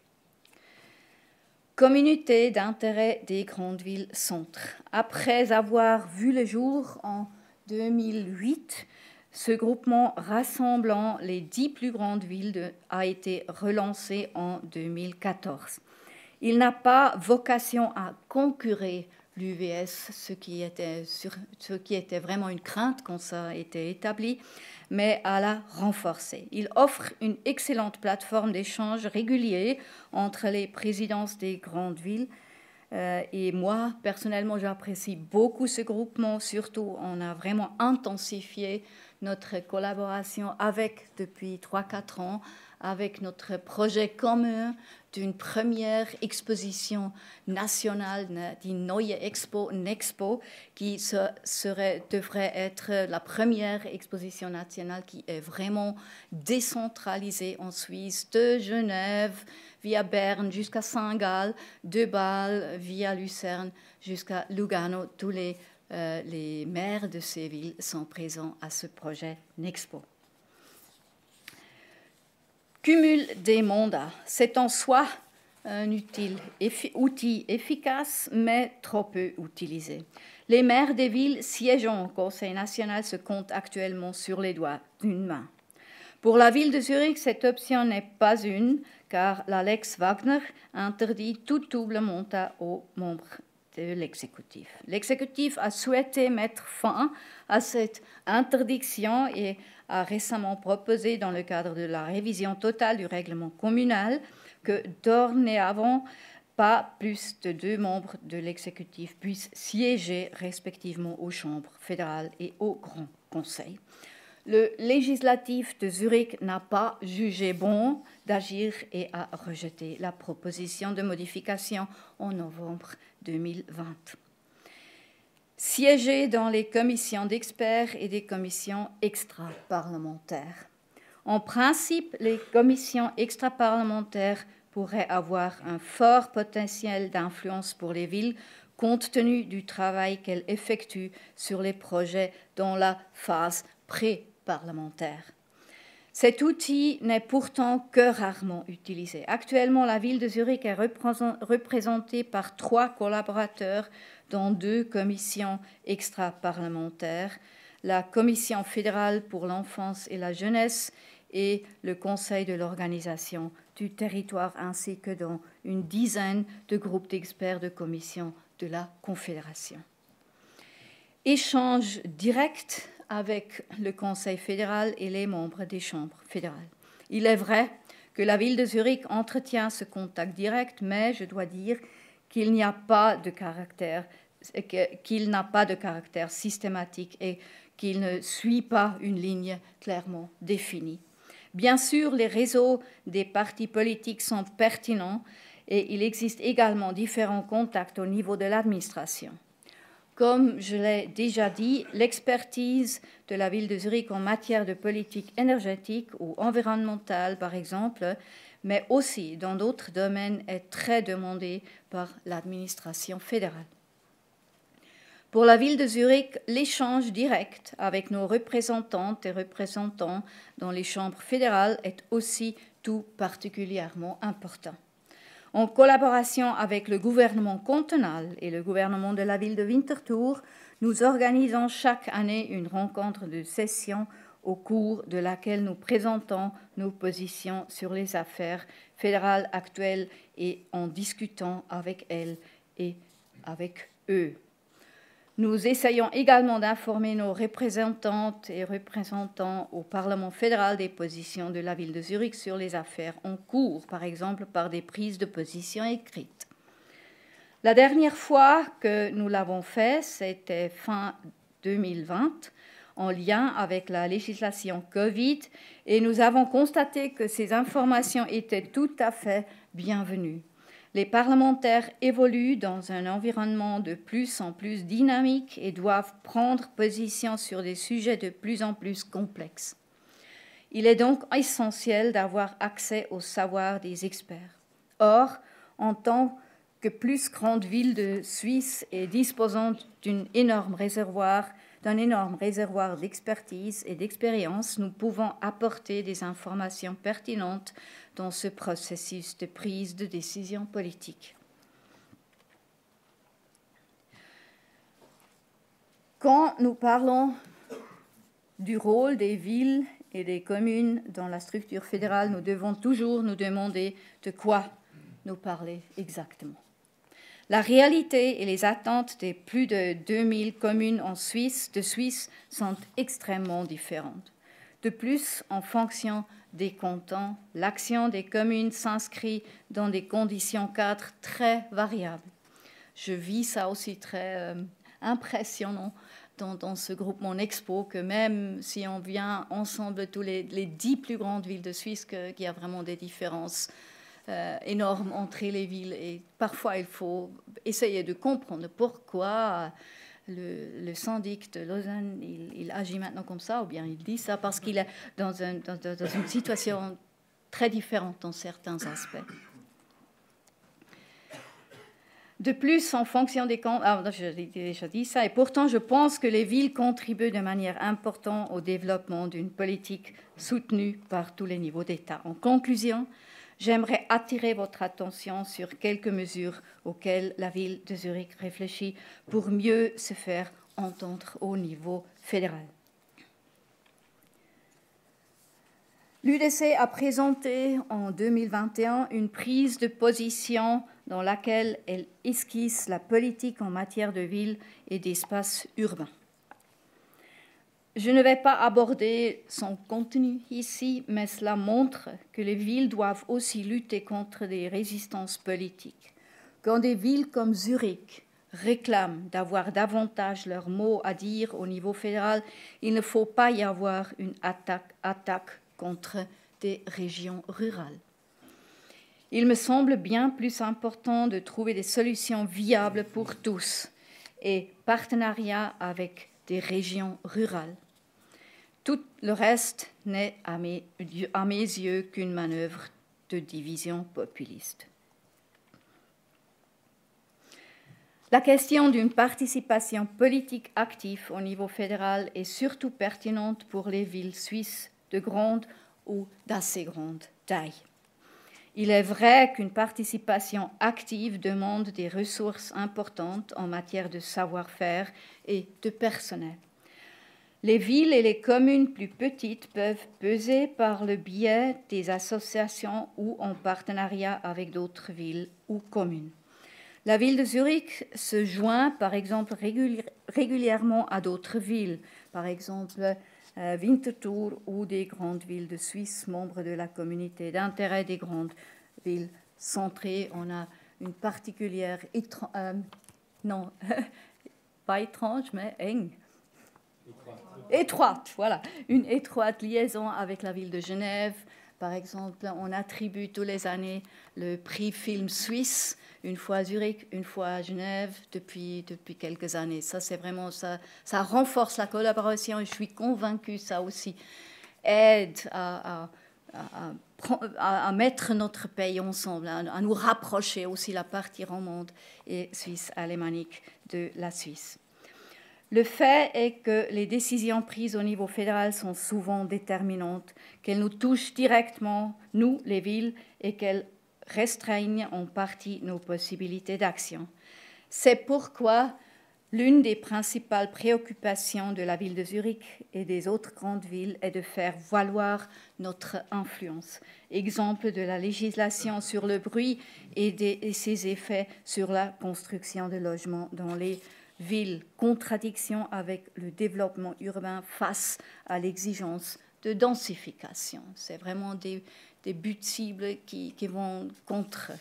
Communauté d'intérêt des grandes villes centres. Après avoir vu le jour en 2008, ce groupement rassemblant les 10 plus grandes villes a été relancé en 2014. Il n'a pas vocation à concurrer l'UVS, ce qui était vraiment une crainte quand ça a été établi, mais à la renforcer. Il offre une excellente plateforme d'échange régulier entre les présidences des grandes villes. Et moi, personnellement, j'apprécie beaucoup ce groupement. Surtout, on a vraiment intensifié notre collaboration depuis 3-4 ans, avec notre projet commun d'une première exposition nationale, die Neue Expo, Nexpo, qui devrait être la première exposition nationale qui est vraiment décentralisée en Suisse, de Genève via Berne jusqu'à Saint-Gall, de Bâle via Lucerne jusqu'à Lugano. Tous les maires de ces villes sont présents à ce projet Nexpo. Cumul des mandats, c'est en soi un outil efficace, mais trop peu utilisé. Les maires des villes siégeant au Conseil national se comptent actuellement sur les doigts d'une main. Pour la ville de Zurich, cette option n'est pas une, car la Lex Wagner interdit tout double mandat aux membres de l'exécutif. L'exécutif a souhaité mettre fin à cette interdiction et a récemment proposé, dans le cadre de la révision totale du règlement communal, que dorénavant, pas plus de 2 membres de l'exécutif puissent siéger respectivement aux chambres fédérales et au Grand Conseil. Le législatif de Zurich n'a pas jugé bon d'agir et a rejeté la proposition de modification en novembre 2020. Siéger dans les commissions d'experts et des commissions extra-parlementaires. En principe, les commissions extra-parlementaires pourraient avoir un fort potentiel d'influence pour les villes compte tenu du travail qu'elles effectuent sur les projets dans la phase pré-parlementaire. Cet outil n'est pourtant que rarement utilisé. Actuellement, la ville de Zurich est représentée par 3 collaborateurs dans 2 commissions extra-parlementaires, la Commission fédérale pour l'enfance et la jeunesse et le Conseil de l'organisation du territoire, ainsi que dans une dizaine de groupes d'experts de commissions de la Confédération. Échange direct avec le Conseil fédéral et les membres des chambres fédérales. Il est vrai que la ville de Zurich entretient ce contact direct, mais je dois dire qu'il n'a pas de caractère systématique et qu'il ne suit pas une ligne clairement définie. Bien sûr, les réseaux des partis politiques sont pertinents et il existe également différents contacts au niveau de l'administration. Comme je l'ai déjà dit, l'expertise de la ville de Zurich en matière de politique énergétique ou environnementale, par exemple, mais aussi dans d'autres domaines, est très demandée par l'administration fédérale. Pour la ville de Zurich, l'échange direct avec nos représentantes et représentants dans les chambres fédérales est aussi tout particulièrement important. En collaboration avec le gouvernement cantonal et le gouvernement de la ville de Winterthur, nous organisons chaque année une rencontre de session au cours de laquelle nous présentons nos positions sur les affaires fédérales actuelles et en discutant avec elles et avec eux. Nous essayons également d'informer nos représentantes et représentants au Parlement fédéral des positions de la ville de Zurich sur les affaires en cours, par exemple par des prises de position écrites. La dernière fois que nous l'avons fait, c'était fin 2020, en lien avec la législation Covid, et nous avons constaté que ces informations étaient tout à fait bienvenues. Les parlementaires évoluent dans un environnement de plus en plus dynamique et doivent prendre position sur des sujets de plus en plus complexes. Il est donc essentiel d'avoir accès au savoir des experts. Or, en tant que plus grande ville de Suisse et disposant d'un énorme réservoir d'expertise et d'expérience, nous pouvons apporter des informations pertinentes dans ce processus de prise de décision politique. Quand nous parlons du rôle des villes et des communes dans la structure fédérale, nous devons toujours nous demander de quoi nous parler exactement. La réalité et les attentes des plus de 2000 communes de Suisse sont extrêmement différentes. De plus, en fonction des cantons, l'action des communes s'inscrit dans des conditions cadres très variables. Je vis ça aussi très impressionnant dans ce groupement Expo, que même si on vient ensemble tous les 10 plus grandes villes de Suisse, qu'il y a vraiment des différences énormes entre les villes. Et parfois, il faut essayer de comprendre pourquoi le syndic de Lausanne, il agit maintenant comme ça, ou bien il dit ça parce qu'il est dans une situation très différente dans certains aspects. De plus, en fonction des camps, j'ai déjà dit ça, et pourtant je pense que les villes contribuent de manière importante au développement d'une politique soutenue par tous les niveaux d'État. En conclusion, j'aimerais attirer votre attention sur quelques mesures auxquelles la ville de Zurich réfléchit pour mieux se faire entendre au niveau fédéral. L'UDC a présenté en 2021 une prise de position dans laquelle elle esquisse la politique en matière de ville et d'espace urbain. Je ne vais pas aborder son contenu ici, mais cela montre que les villes doivent aussi lutter contre des résistances politiques. Quand des villes comme Zurich réclament d'avoir davantage leur mot à dire au niveau fédéral, il ne faut pas y avoir une attaque contre des régions rurales. Il me semble bien plus important de trouver des solutions viables pour tous et partenariat avec des régions rurales. Tout le reste n'est à mes yeux qu'une manœuvre de division populiste. La question d'une participation politique active au niveau fédéral est surtout pertinente pour les villes suisses de grande ou d'assez grande taille. Il est vrai qu'une participation active demande des ressources importantes en matière de savoir-faire et de personnel. Les villes et les communes plus petites peuvent peser par le biais des associations ou en partenariat avec d'autres villes ou communes. La ville de Zurich se joint, par exemple, régulièrement à d'autres villes, par exemple Winterthur ou des grandes villes de Suisse, membres de la communauté d'intérêt des grandes villes centrées. On a une particulière, pas étrange, mais étroite, voilà, une étroite liaison avec la ville de Genève. Par exemple, on attribue tous les années le prix film suisse, une fois à Zurich, une fois à Genève, depuis quelques années. Ça, c'est vraiment ça renforce la collaboration et je suis convaincue ça aussi aide à mettre notre pays ensemble, à nous rapprocher aussi la partie romande et suisse alémanique de la Suisse. Le fait est que les décisions prises au niveau fédéral sont souvent déterminantes, qu'elles nous touchent directement, nous, les villes, et qu'elles restreignent en partie nos possibilités d'action. C'est pourquoi l'une des principales préoccupations de la ville de Zurich et des autres grandes villes est de faire valoir notre influence. Exemple de la législation sur le bruit et ses effets sur la construction de logements dans les villes, contradiction avec le développement urbain face à l'exigence de densification. C'est vraiment des buts cibles qui vont contre.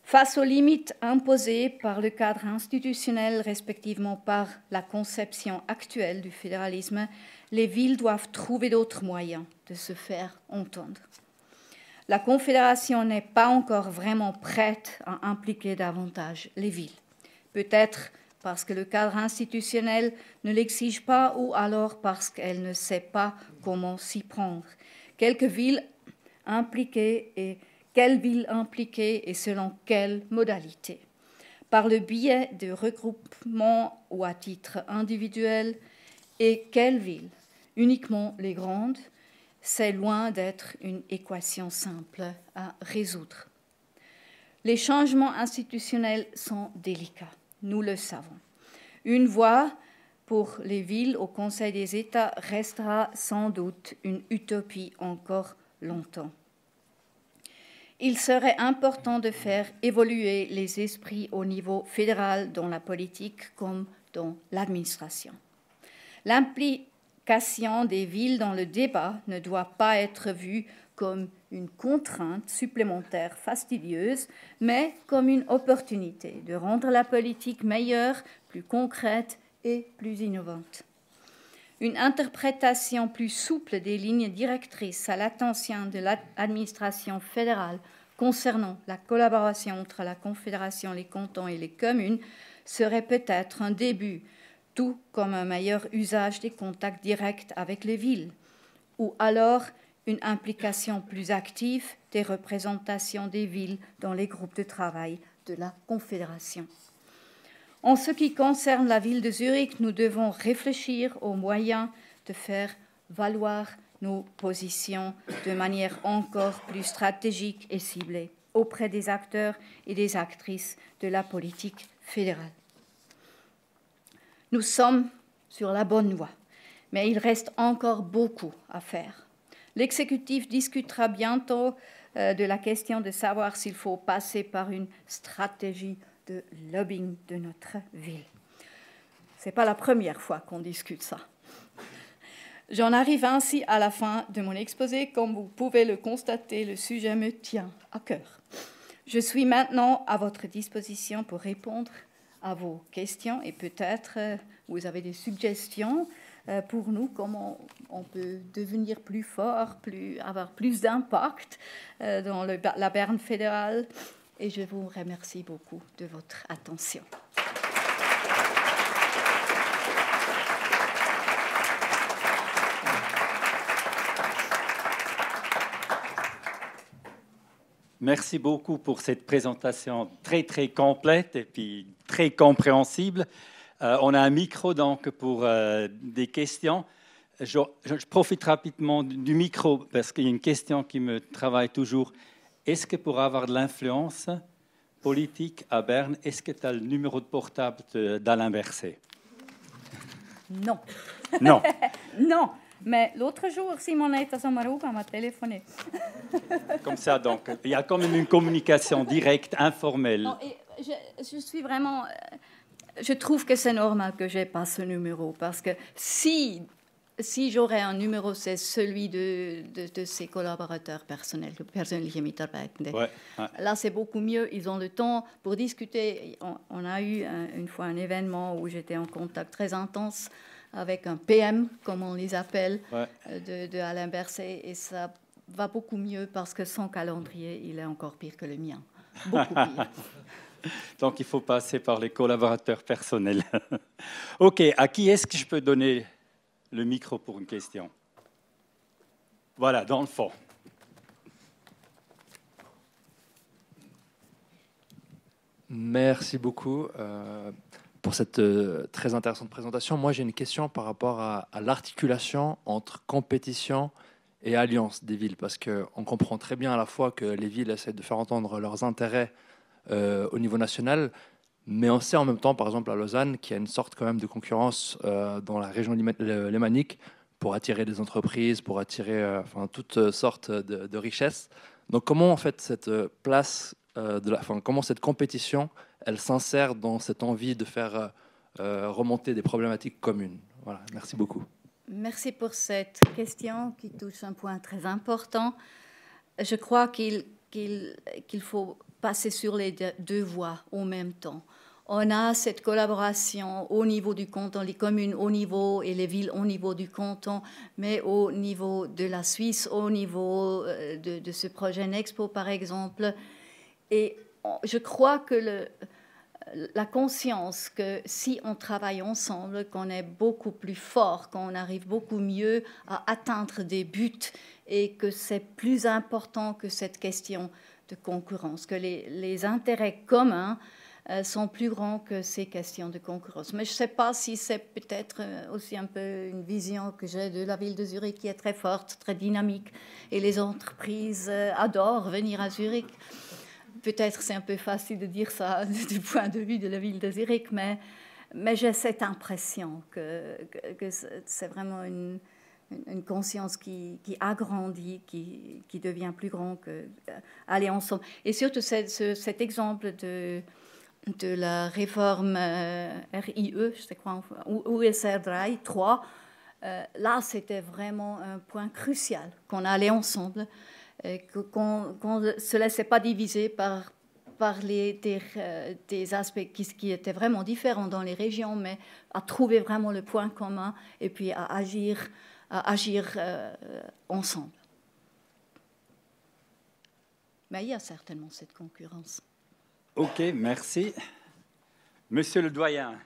Face aux limites imposées par le cadre institutionnel, respectivement par la conception actuelle du fédéralisme, les villes doivent trouver d'autres moyens de se faire entendre. La Confédération n'est pas encore vraiment prête à impliquer davantage les villes. Peut-être parce que le cadre institutionnel ne l'exige pas ou alors parce qu'elle ne sait pas comment s'y prendre. Quelques villes impliquées et quelles villes impliquées et selon quelles modalités. Par le biais de regroupements ou à titre individuel et quelles villes? Uniquement les grandes? C'est loin d'être une équation simple à résoudre. Les changements institutionnels sont délicats, nous le savons. Une voix pour les villes au Conseil des États restera sans doute une utopie encore longtemps. Il serait important de faire évoluer les esprits au niveau fédéral dans la politique comme dans l'administration. L'implication des villes dans le débat ne doit pas être vue comme une contrainte supplémentaire fastidieuse, mais comme une opportunité de rendre la politique meilleure, plus concrète et plus innovante. Une interprétation plus souple des lignes directrices à l'attention de l'administration fédérale concernant la collaboration entre la Confédération, les cantons et les communes serait peut-être un début, tout comme un meilleur usage des contacts directs avec les villes, ou alors une implication plus active des représentations des villes dans les groupes de travail de la Confédération. En ce qui concerne la ville de Zurich, nous devons réfléchir aux moyens de faire valoir nos positions de manière encore plus stratégique et ciblée auprès des acteurs et des actrices de la politique fédérale. Nous sommes sur la bonne voie, mais il reste encore beaucoup à faire. L'exécutif discutera bientôt de la question de savoir s'il faut passer par une stratégie de lobbying de notre ville. Ce n'est pas la première fois qu'on discute ça. J'en arrive ainsi à la fin de mon exposé. Comme vous pouvez le constater, le sujet me tient à cœur. Je suis maintenant à votre disposition pour répondre à vos questions et peut-être vous avez des suggestions pour nous, comment on peut devenir plus fort, avoir plus d'impact dans la Berne fédérale. Et je vous remercie beaucoup de votre attention. Merci beaucoup pour cette présentation très, très complète et puis très compréhensible. On a un micro donc pour des questions. Je profite rapidement du micro parce qu'il y a une question qui me travaille toujours. Est-ce que pour avoir de l'influence politique à Berne, est-ce que tu as le numéro de portable d'Alain Berset? Non. Non. Non. Mais l'autre jour, Simonetta Sommaruga m'a téléphoné. Comme ça, donc, il y a quand même une communication directe, informelle. Non, et je suis vraiment... Je trouve que c'est normal que je n'ai pas ce numéro, parce que si j'aurais un numéro, c'est celui de ses collaborateurs personnels, persönliche Mitarbeitende. Ouais. Là, c'est beaucoup mieux. Ils ont le temps pour discuter. On a eu une fois un événement où j'étais en contact très intense avec un PM, comme on les appelle, ouais, de Alain Berset. Et ça va beaucoup mieux parce que son calendrier, il est encore pire que le mien. Beaucoup pire. Donc, il faut passer par les collaborateurs personnels. OK, à qui est-ce que je peux donner le micro pour une question? Voilà, dans le fond. Merci beaucoup pour cette très intéressante présentation. Moi, j'ai une question par rapport à l'articulation entre compétition et alliance des villes, parce qu'on comprend très bien à la fois que les villes essaient de faire entendre leurs intérêts au niveau national, mais on sait en même temps, par exemple à Lausanne, qu'il y a une sorte quand même de concurrence dans la région lémanique pour attirer des entreprises, pour attirer toutes sortes de richesses. Donc comment en fait cette place, comment cette compétition, elle s'insère dans cette envie de faire remonter des problématiques communes? Voilà, merci beaucoup. Merci pour cette question qui touche un point très important. Je crois qu'il faut passer sur les deux voies en même temps. on a cette collaboration au niveau du canton, les communes au niveau et les villes au niveau du canton, mais au niveau de la Suisse, au niveau de ce projet Nexpo, par exemple. Et je crois que la conscience que si on travaille ensemble, qu'on est beaucoup plus fort, qu'on arrive beaucoup mieux à atteindre des buts et que c'est plus important que cette question de concurrence, que les intérêts communs sont plus grands que ces questions de concurrence. Mais je ne sais pas si c'est peut-être aussi un peu une vision que j'ai de la ville de Zurich qui est très forte, très dynamique, et les entreprises adorent venir à Zurich. Peut-être c'est un peu facile de dire ça du point de vue de la ville de Zurich, mais j'ai cette impression que c'est vraiment une conscience qui agrandit, qui devient plus grand que aller ensemble. Et surtout cet exemple de la réforme RIE, je sais quoi, USR 3, là c'était vraiment un point crucial, qu'on allait ensemble, qu'on ne se laissait pas diviser par des aspects qui étaient vraiment différents dans les régions, mais à trouver vraiment le point commun et puis à agir ensemble. Mais il y a certainement cette concurrence. OK, merci. Monsieur le doyen.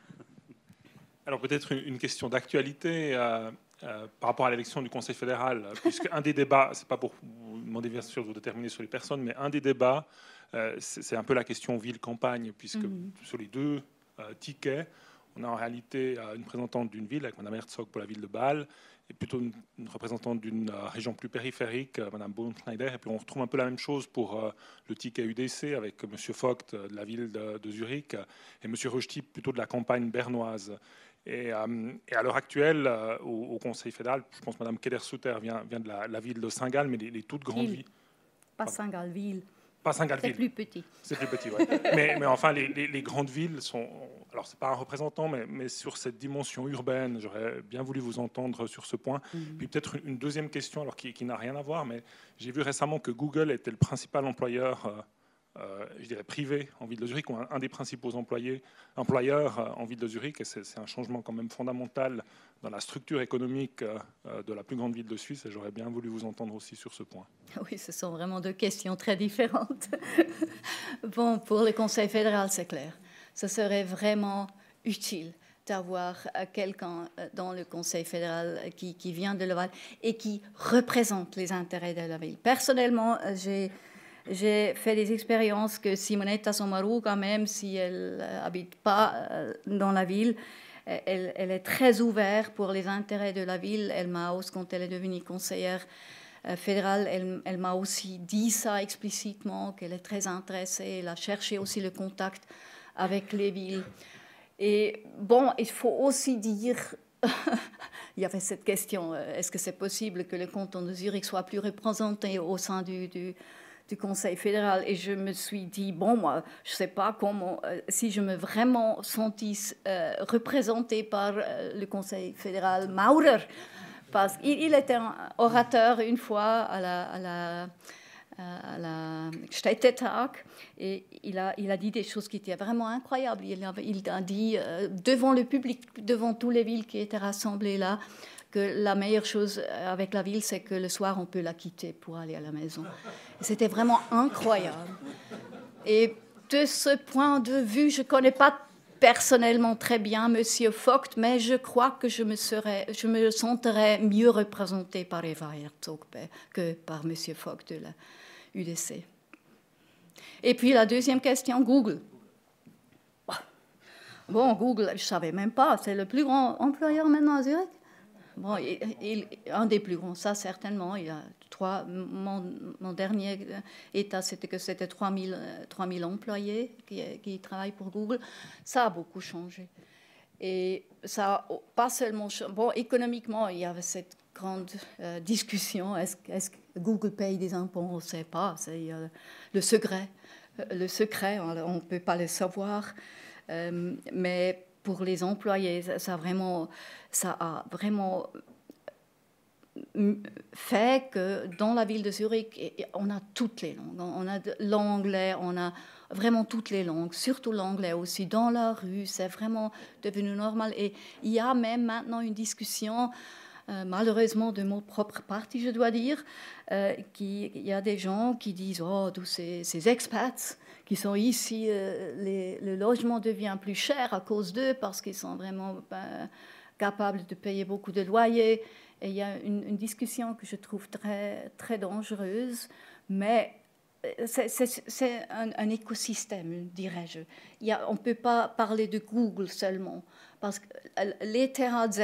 Alors peut-être une question d'actualité par rapport à l'élection du Conseil fédéral, puisque un des débats, c'est pas pour vous demander bien sûr de vous déterminer sur les personnes, mais un des débats, c'est un peu la question ville-campagne, puisque sur les deux tickets, on a en réalité une représentante d'une ville, avec Mme Herzog pour la ville de Bâle, et plutôt une représentante d'une région plus périphérique, Mme Bohn-Schneider, et puis on retrouve un peu la même chose pour le ticket UDC, avec M. Vogt de la ville de Zurich, et M. Rochety plutôt de la campagne bernoise. Et à l'heure actuelle, au Conseil fédéral, je pense que Mme Keder-Sutter vient de la ville de Saint-Gall, mais les toutes grandes villes. Pas Saint-Gall-Ville. Pas Saint-Gall-Ville. C'est plus petit. C'est plus petit, oui. mais enfin, les grandes villes sont... Alors, ce n'est pas un représentant, mais sur cette dimension urbaine, j'aurais bien voulu vous entendre sur ce point. Puis peut-être une deuxième question, alors qui n'a rien à voir, mais j'ai vu récemment que Google était le principal employeur... je dirais privé en ville de Zurich, ou un des principaux employeurs en ville de Zurich, et c'est un changement quand même fondamental dans la structure économique de la plus grande ville de Suisse, et j'aurais bien voulu vous entendre aussi sur ce point. Oui, ce sont vraiment deux questions très différentes. Bon, pour le Conseil fédéral, c'est clair. Ce serait vraiment utile d'avoir quelqu'un dans le Conseil fédéral qui vient de Laval et qui représente les intérêts de la ville. Personnellement, j'ai fait des expériences que Simonetta Sommaruga, même si elle n'habite pas dans la ville, elle est très ouverte pour les intérêts de la ville. Quand elle est devenue conseillère fédérale, elle m'a aussi dit ça explicitement, qu'elle est très intéressée. Elle a cherché aussi le contact avec les villes. Et bon, il faut aussi dire... Il y avait cette question, est-ce que c'est possible que le canton de Zurich soit plus représenté au sein du Conseil fédéral, et je me suis dit, bon, moi, je ne sais pas comment, si je me vraiment sentis représentée par le Conseil fédéral Maurer, parce qu'il était un orateur une fois à la Städtetag, et il a dit des choses qui étaient vraiment incroyables. Il a dit devant le public, devant toutes les villes qui étaient rassemblées là, que la meilleure chose avec la ville, c'est que le soir, on peut la quitter pour aller à la maison. C'était vraiment incroyable. Et de ce point de vue, je ne connais pas personnellement très bien M. Vogt, mais je crois que je me sentirais mieux représentée par Eva Herzog que par M. Vogt de la UDC. Et puis la deuxième question, Google. Bon, Google, je ne savais même pas, c'est le plus grand employeur maintenant à Zurich. Bon, un des plus grands, ça certainement. Il y a mon dernier état, c'était 3000 employés qui travaillent pour Google. Ça a beaucoup changé. Et ça, pas seulement... Bon, économiquement, il y avait cette grande discussion. Est-ce que Google paye des impôts? On ne sait pas. C'est le secret. On ne peut pas le savoir. Mais... pour les employés, ça a vraiment fait que dans la ville de Zurich, on a toutes les langues. On a l'anglais, on a vraiment toutes les langues, surtout l'anglais aussi. Dans la rue, c'est vraiment devenu normal. Et il y a même maintenant une discussion, malheureusement de mon propre parti, je dois dire, il y a des gens qui disent « Oh, tous ces expats qui sont ici, le logement devient plus cher à cause d'eux parce qu'ils sont vraiment capables de payer beaucoup de loyers. » Et il y a une discussion que je trouve très, très dangereuse, mais c'est un écosystème, dirais-je. On ne peut pas parler de Google seulement, parce que les terrains Z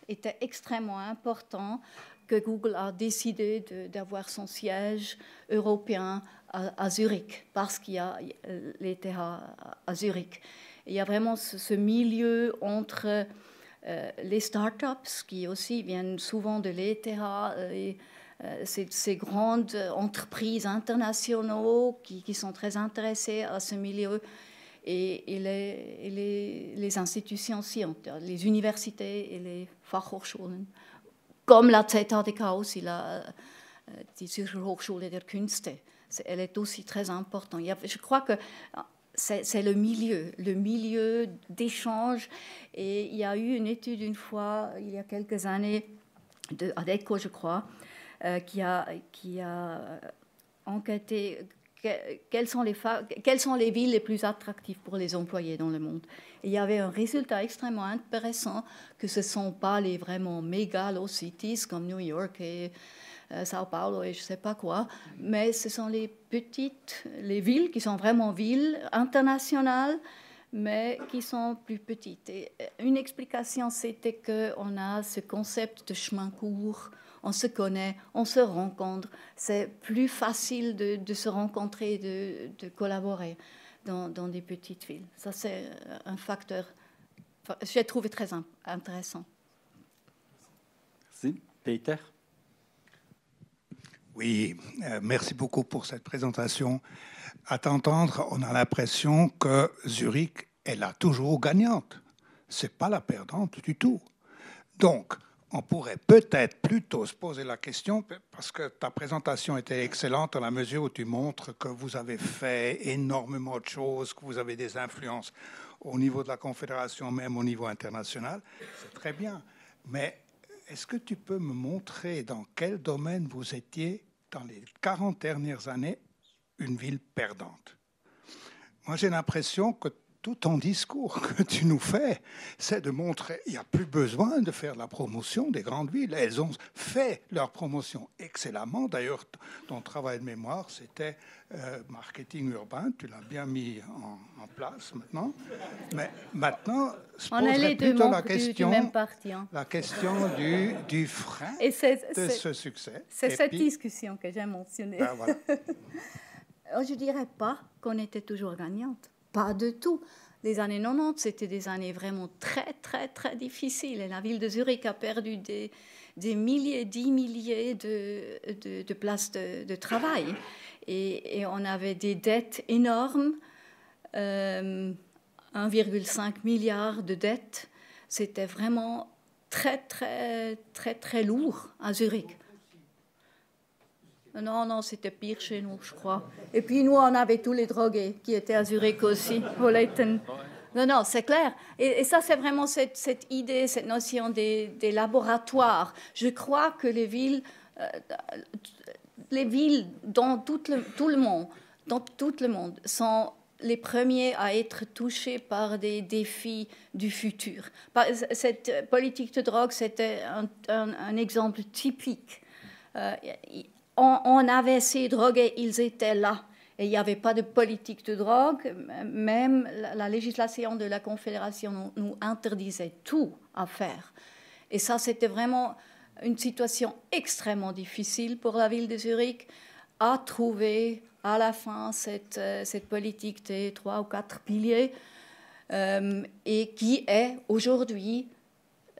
étaient extrêmement importants, que Google a décidé d'avoir son siège européen à Zurich, parce qu'il y a les terrains à Zurich. Et il y a vraiment ce milieu entre les startups, qui aussi viennent souvent de l'ETH, ces grandes entreprises internationales qui sont très intéressées à ce milieu, et les institutions aussi, les universités et les Fachhochschulen, comme la ZHDK aussi, die Zürcher Hochschule der Künste. Elle est aussi très importante. Je crois que c'est le milieu d'échange. Et il y a eu une étude une fois, il y a quelques années, de ADECO, je crois, qui a enquêté quelles sont les villes les plus attractives pour les employés dans le monde. Et il y avait un résultat extrêmement intéressant, que ce ne sont pas les vraiment mégalo-cities comme New York et Sao Paulo et je ne sais pas quoi, mais ce sont les villes qui sont vraiment villes internationales, mais qui sont plus petites. Et une explication, c'était qu'on a ce concept de chemin court, on se connaît, on se rencontre, c'est plus facile de se rencontrer, de collaborer dans des petites villes. Ça, c'est un facteur que j'ai trouvé très intéressant. Merci. Peter? Oui, merci beaucoup pour cette présentation. À t'entendre, on a l'impression que Zurich est là toujours gagnante. Ce n'est pas la perdante du tout. Donc, on pourrait peut-être plutôt se poser la question, parce que ta présentation était excellente à la mesure où tu montres que vous avez fait énormément de choses, que vous avez des influences au niveau de la Confédération, même au niveau international. C'est très bien. Mais est-ce que tu peux me montrer dans quel domaine vous étiez, dans les 40 dernières années, une ville perdante? Moi, j'ai l'impression que tout ton discours que tu nous fais, c'est de montrer qu'il n'y a plus besoin de faire la promotion des grandes villes. Elles ont fait leur promotion excellemment. D'ailleurs, ton travail de mémoire, c'était marketing urbain. Tu l'as bien mis en place maintenant. Mais maintenant, se poserait plutôt la question, du même parti, hein. La question du frein de ce succès. C'est cette discussion que j'ai mentionnée. Ben voilà. Je ne dirais pas qu'on était toujours gagnante. Pas du tout. Les années 90, c'était des années vraiment très, très, très difficiles. Et la ville de Zurich a perdu des milliers, 10 milliers de places de travail. Et on avait des dettes énormes, 1,5 milliard de dettes. C'était vraiment très, très, très, très lourd à Zurich. Non, c'était pire chez nous, je crois. Et puis nous, on avait tous les drogués qui étaient à Zurich aussi. Non, c'est clair. Et ça, c'est vraiment cette idée, cette notion des laboratoires. Je crois que les villes dans tout le monde sont les premiers à être touchés par des défis du futur. Cette politique de drogue, c'était un exemple typique. On avait ces drogués, ils étaient là. Et il n'y avait pas de politique de drogue. Même la législation de la Confédération nous interdisait tout à faire. Et ça, c'était vraiment une situation extrêmement difficile pour la ville de Zurich à trouver à la fin cette politique des 3 ou 4 piliers et qui est aujourd'hui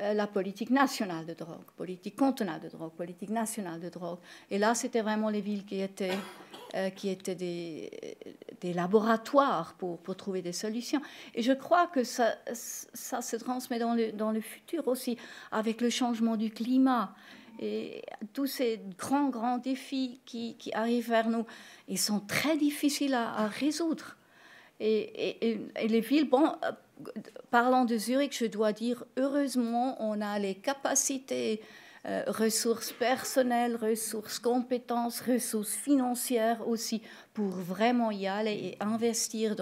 la politique nationale de drogue, politique cantonale de drogue, politique nationale de drogue. Et là, c'était vraiment les villes qui étaient des laboratoires pour trouver des solutions. Et je crois que ça se transmet dans le futur aussi, avec le changement du climat. Et tous ces grands défis qui arrivent vers nous, ils sont très difficiles à résoudre. Et les villes, bon, parlant de Zurich, je dois dire, heureusement, on a les capacités, ressources personnelles, ressources compétences, ressources financières aussi, pour vraiment y aller et investir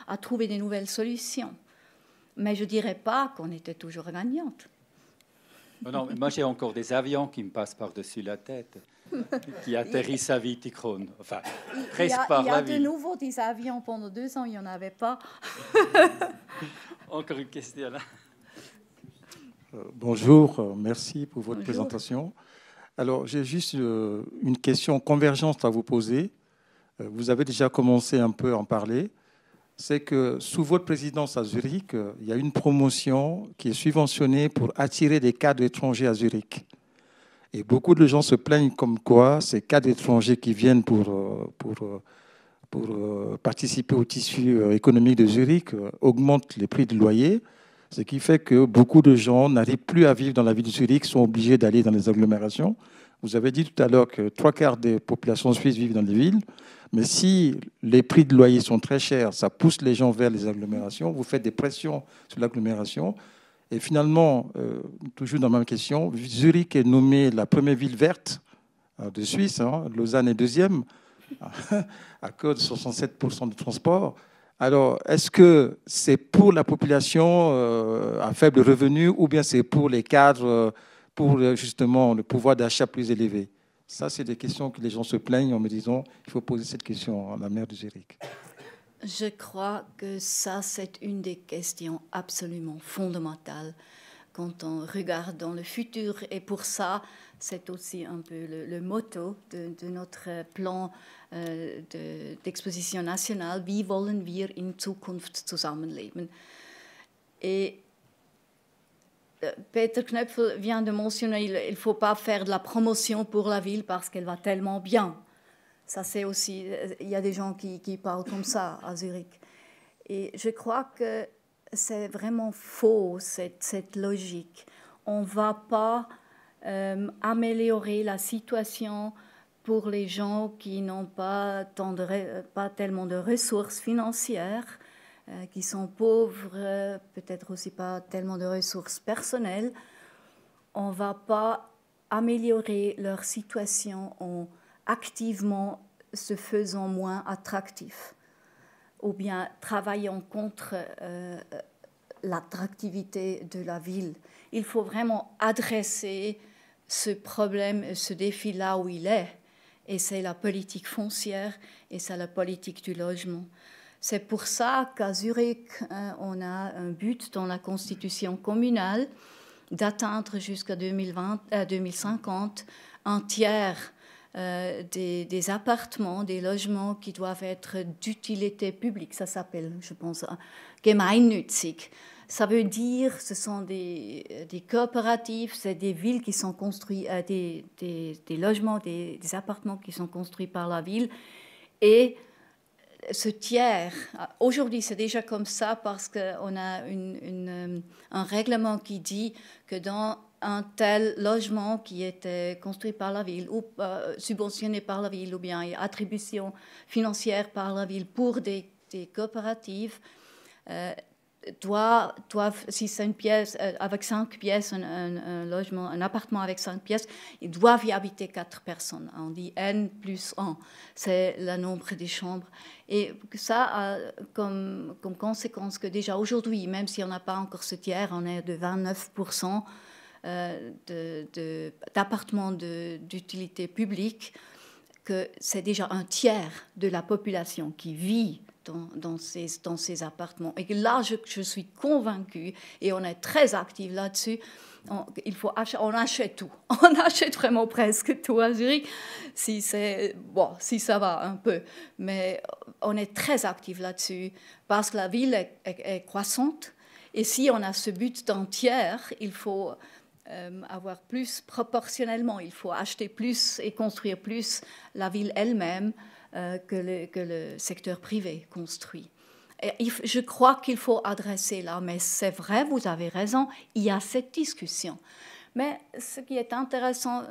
à trouver des nouvelles solutions. Mais je ne dirais pas qu'on était toujours gagnante. Non, moi j'ai encore des avions qui me passent par-dessus la tête, qui atterrissent à Wittikon. Enfin, presque par la ville. Il y a de nouveau des avions. Pendant 2 ans, il n'y en avait pas. Encore une question là. Bonjour, merci pour votre présentation. Alors, j'ai juste une question convergence à vous poser. Vous avez déjà commencé un peu à en parler. C'est que sous votre présidence à Zurich, il y a une promotion qui est subventionnée pour attirer des cadres étrangers à Zurich. Et beaucoup de gens se plaignent comme quoi ces cadres étrangers qui viennent pour participer au tissu économique de Zurich augmentent les prix de loyer, ce qui fait que beaucoup de gens n'arrivent plus à vivre dans la ville de Zurich, sont obligés d'aller dans les agglomérations. Vous avez dit tout à l'heure que 3/4 des populations suisses vivent dans les villes. Mais si les prix de loyer sont très chers, ça pousse les gens vers les agglomérations. Vous faites des pressions sur l'agglomération. Et finalement, toujours dans la même question, Zurich est nommée la première ville verte de Suisse. Lausanne est deuxième, à cause de 67% de transport. Alors, est-ce que c'est pour la population à faible revenu ou bien c'est pour les cadres, pour justement le pouvoir d'achat plus élevé? Ça, c'est des questions que les gens se plaignent en me disant il faut poser cette question à la maire de Zurich. Je crois que ça, c'est une des questions absolument fondamentales quand on regarde dans le futur. Et pour ça, c'est aussi un peu le motto de notre plan d'exposition nationale. Wie wollen wir in Zukunft zusammenleben? Et Peter Knöpfel vient de mentionner qu'il ne faut pas faire de la promotion pour la ville parce qu'elle va tellement bien. Ça, c'est aussi, il y a des gens qui parlent comme ça à Zurich. Et je crois que c'est vraiment faux, cette logique. On ne va pas améliorer la situation pour les gens qui n'ont pas tellement de ressources financières, qui sont pauvres, peut-être aussi pas tellement de ressources personnelles. On ne va pas améliorer leur situation en activement se faisant moins attractifs ou bien travaillant contre l'attractivité de la ville. Il faut vraiment adresser ce problème, ce défi là où il est, et c'est la politique foncière et c'est la politique du logement. C'est pour ça qu'à Zurich, on a un but dans la constitution communale d'atteindre jusqu'à 2050 un tiers des appartements, des logements qui doivent être d'utilité publique. Ça s'appelle, je pense, gemeinnützig. Ça veut dire, ce sont des coopératives, c'est des villes qui sont construites, des logements, des appartements qui sont construits par la ville. Et ce tiers, aujourd'hui c'est déjà comme ça parce qu'on a un règlement qui dit que dans un tel logement qui était construit par la ville ou subventionné par la ville ou bien attribution financière par la ville pour des coopératives, doivent, si c'est une pièce avec 5 pièces, un logement, un appartement avec 5 pièces, ils doivent y habiter 4 personnes. On dit N plus 1, c'est le nombre des chambres. Et ça a comme conséquence que déjà aujourd'hui, même si on n'a pas encore ce tiers, on est de 29% d'appartements d'utilité publique, que c'est déjà un tiers de la population qui vit dans ces appartements. Et là, je suis convaincue, et on est très actifs là-dessus, on achète tout. On achète vraiment presque tout à Zurich, si ça va un peu. Mais on est très actifs là-dessus, parce que la ville est croissante, et si on a ce but d'un tiers, il faut avoir plus proportionnellement, il faut acheter plus et construire plus la ville elle-même, que le secteur privé construit. Et je crois qu'il faut adresser là, mais c'est vrai, vous avez raison, il y a cette discussion. Mais ce qui est intéressant,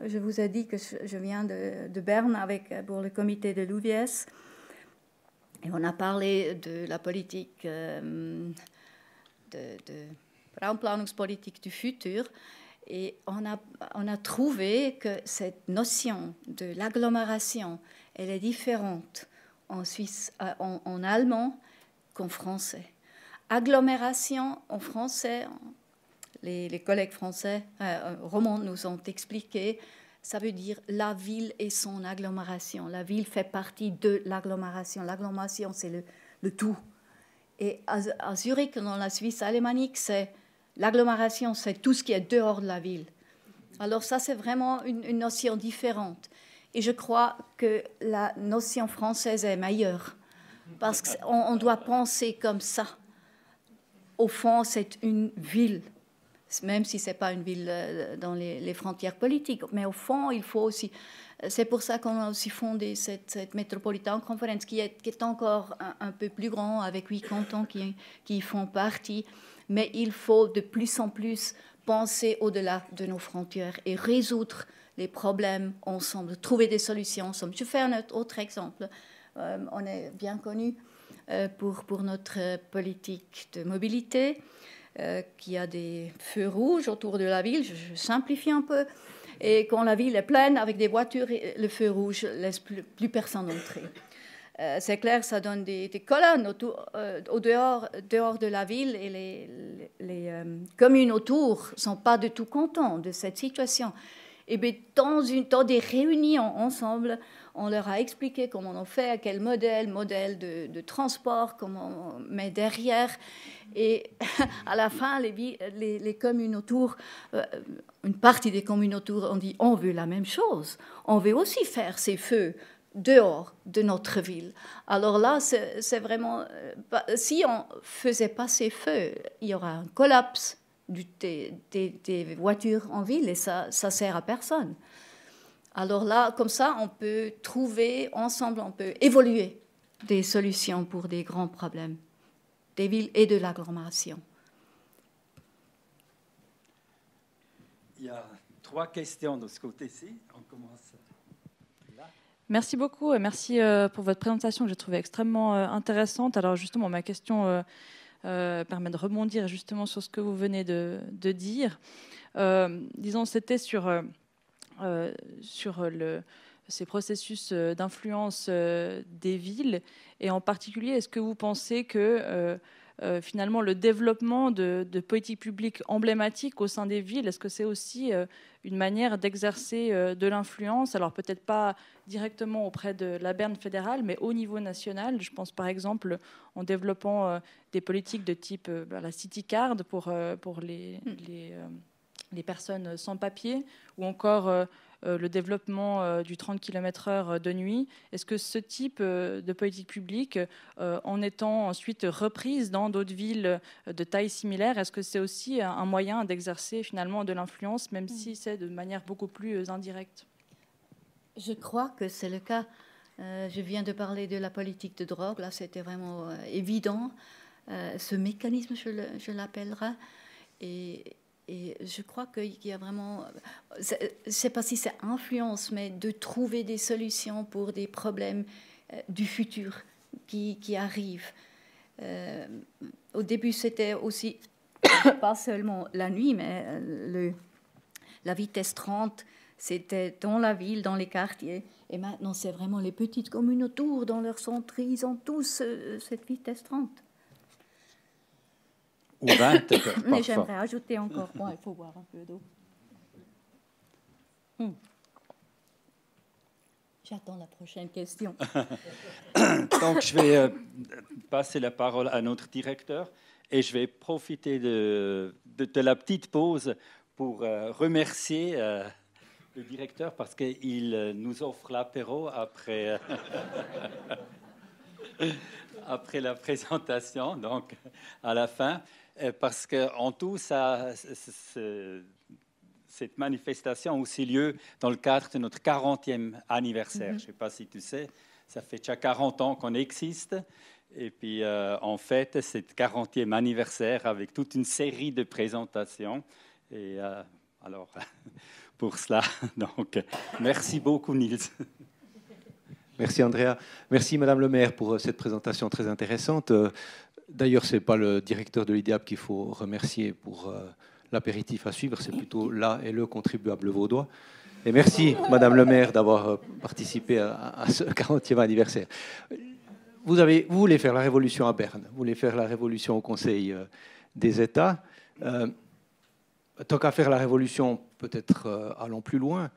je vous ai dit que je viens de Berne pour le comité de l'UVS, et on a parlé de la politique, de Raumplanungspolitik du futur, et on a trouvé que cette notion de l'agglomération, elle est différente en Suisse, en allemand qu'en français. Agglomération en français, les collègues français romans nous ont expliqué, ça veut dire la ville et son agglomération. La ville fait partie de l'agglomération. L'agglomération, c'est le tout. Et à Zurich, dans la Suisse alémanique, l'agglomération, c'est tout ce qui est dehors de la ville. Alors ça, c'est vraiment une notion différente. Et je crois que la notion française est meilleure, parce qu'on doit penser comme ça. Au fond, c'est une ville, même si ce n'est pas une ville dans les frontières politiques. Mais au fond, il faut aussi... C'est pour ça qu'on a aussi fondé cette Metropolitan Conference qui est encore un peu plus grand, avec 8 cantons qui font partie. Mais il faut de plus en plus penser au-delà de nos frontières et résoudre les problèmes ensemble, trouver des solutions ensemble. Je fais un autre exemple. On est bien connu pour notre politique de mobilité, qui a des feux rouges autour de la ville. Je simplifie un peu. Et quand la ville est pleine avec des voitures, le feu rouge ne laisse plus personne entrer. C'est clair, ça donne des colonnes au dehors de la ville, et les communes autour ne sont pas du tout contents de cette situation. Et bien, dans des réunions ensemble, on leur a expliqué comment on fait, quel modèle de transport, comment on met derrière. Et à la fin, les communes autour, une partie des communes autour ont dit « on veut la même chose, on veut aussi faire ces feux dehors de notre ville ». Alors là, c'est vraiment... Si on ne faisait pas ces feux, il y aura un collapse des voitures en ville, et ça ne sert à personne. Alors là, comme ça, on peut trouver ensemble, on peut évoluer des solutions pour des grands problèmes des villes et de l'agglomération. Il y a 3 questions de ce côté-ci. On commence là. Merci beaucoup et merci pour votre présentation que j'ai trouvée extrêmement intéressante. Alors justement, ma question permet de rebondir justement sur ce que vous venez de dire. Disons, c'était sur ces processus d'influence des villes, et en particulier, est-ce que vous pensez que finalement le développement de politiques publiques emblématiques au sein des villes, est-ce que c'est aussi une manière d'exercer de l'influence, alors peut-être pas directement auprès de la Berne fédérale, mais au niveau national? Je pense par exemple en développant des politiques de type la City Card pour les personnes sans papier, ou encore le développement du 30 km/h de nuit. Est-ce que ce type de politique publique, en étant ensuite reprise dans d'autres villes de taille similaire, est-ce que c'est aussi un moyen d'exercer finalement de l'influence, même si c'est de manière beaucoup plus indirecte? Je crois que c'est le cas. Je viens de parler de la politique de drogue. Là, c'était vraiment évident. Ce mécanisme, je l'appellerai. Et je crois qu'il y a vraiment... Je ne sais pas si c'est influence, mais de trouver des solutions pour des problèmes du futur qui arrivent. Au début, c'était aussi pas seulement la nuit, mais la vitesse 30, c'était dans la ville, dans les quartiers. Et maintenant, c'est vraiment les petites communes autour, dans leur centre, ils ont tous cette vitesse 30. Ou 20, mais j'aimerais ajouter encore. Bon, il faut boire un peu d'eau. J'attends la prochaine question. Donc, je vais passer la parole à notre directeur et je vais profiter de la petite pause pour remercier le directeur parce qu'il nous offre l'apéro après, après la présentation, donc à la fin. Parce qu'en tout, cette manifestation a aussi lieu dans le cadre de notre 40e anniversaire. Je ne sais pas si tu sais, ça fait déjà 40 ans qu'on existe. Et puis, en fait, c'est le 40e anniversaire avec toute une série de présentations. Et Alors, pour cela, donc, merci beaucoup, Niels. Merci, Andrea. Merci, Madame le maire, pour cette présentation très intéressante. D'ailleurs, ce n'est pas le directeur de l'IDEAP qu'il faut remercier pour l'apéritif à suivre, c'est plutôt là et le contribuable vaudois. Et merci, Madame le maire, d'avoir participé à ce 40e anniversaire. Vous voulez faire la révolution à Berne, vous voulez faire la révolution au Conseil des États. Tant qu'à faire la révolution, peut-être allons plus loin.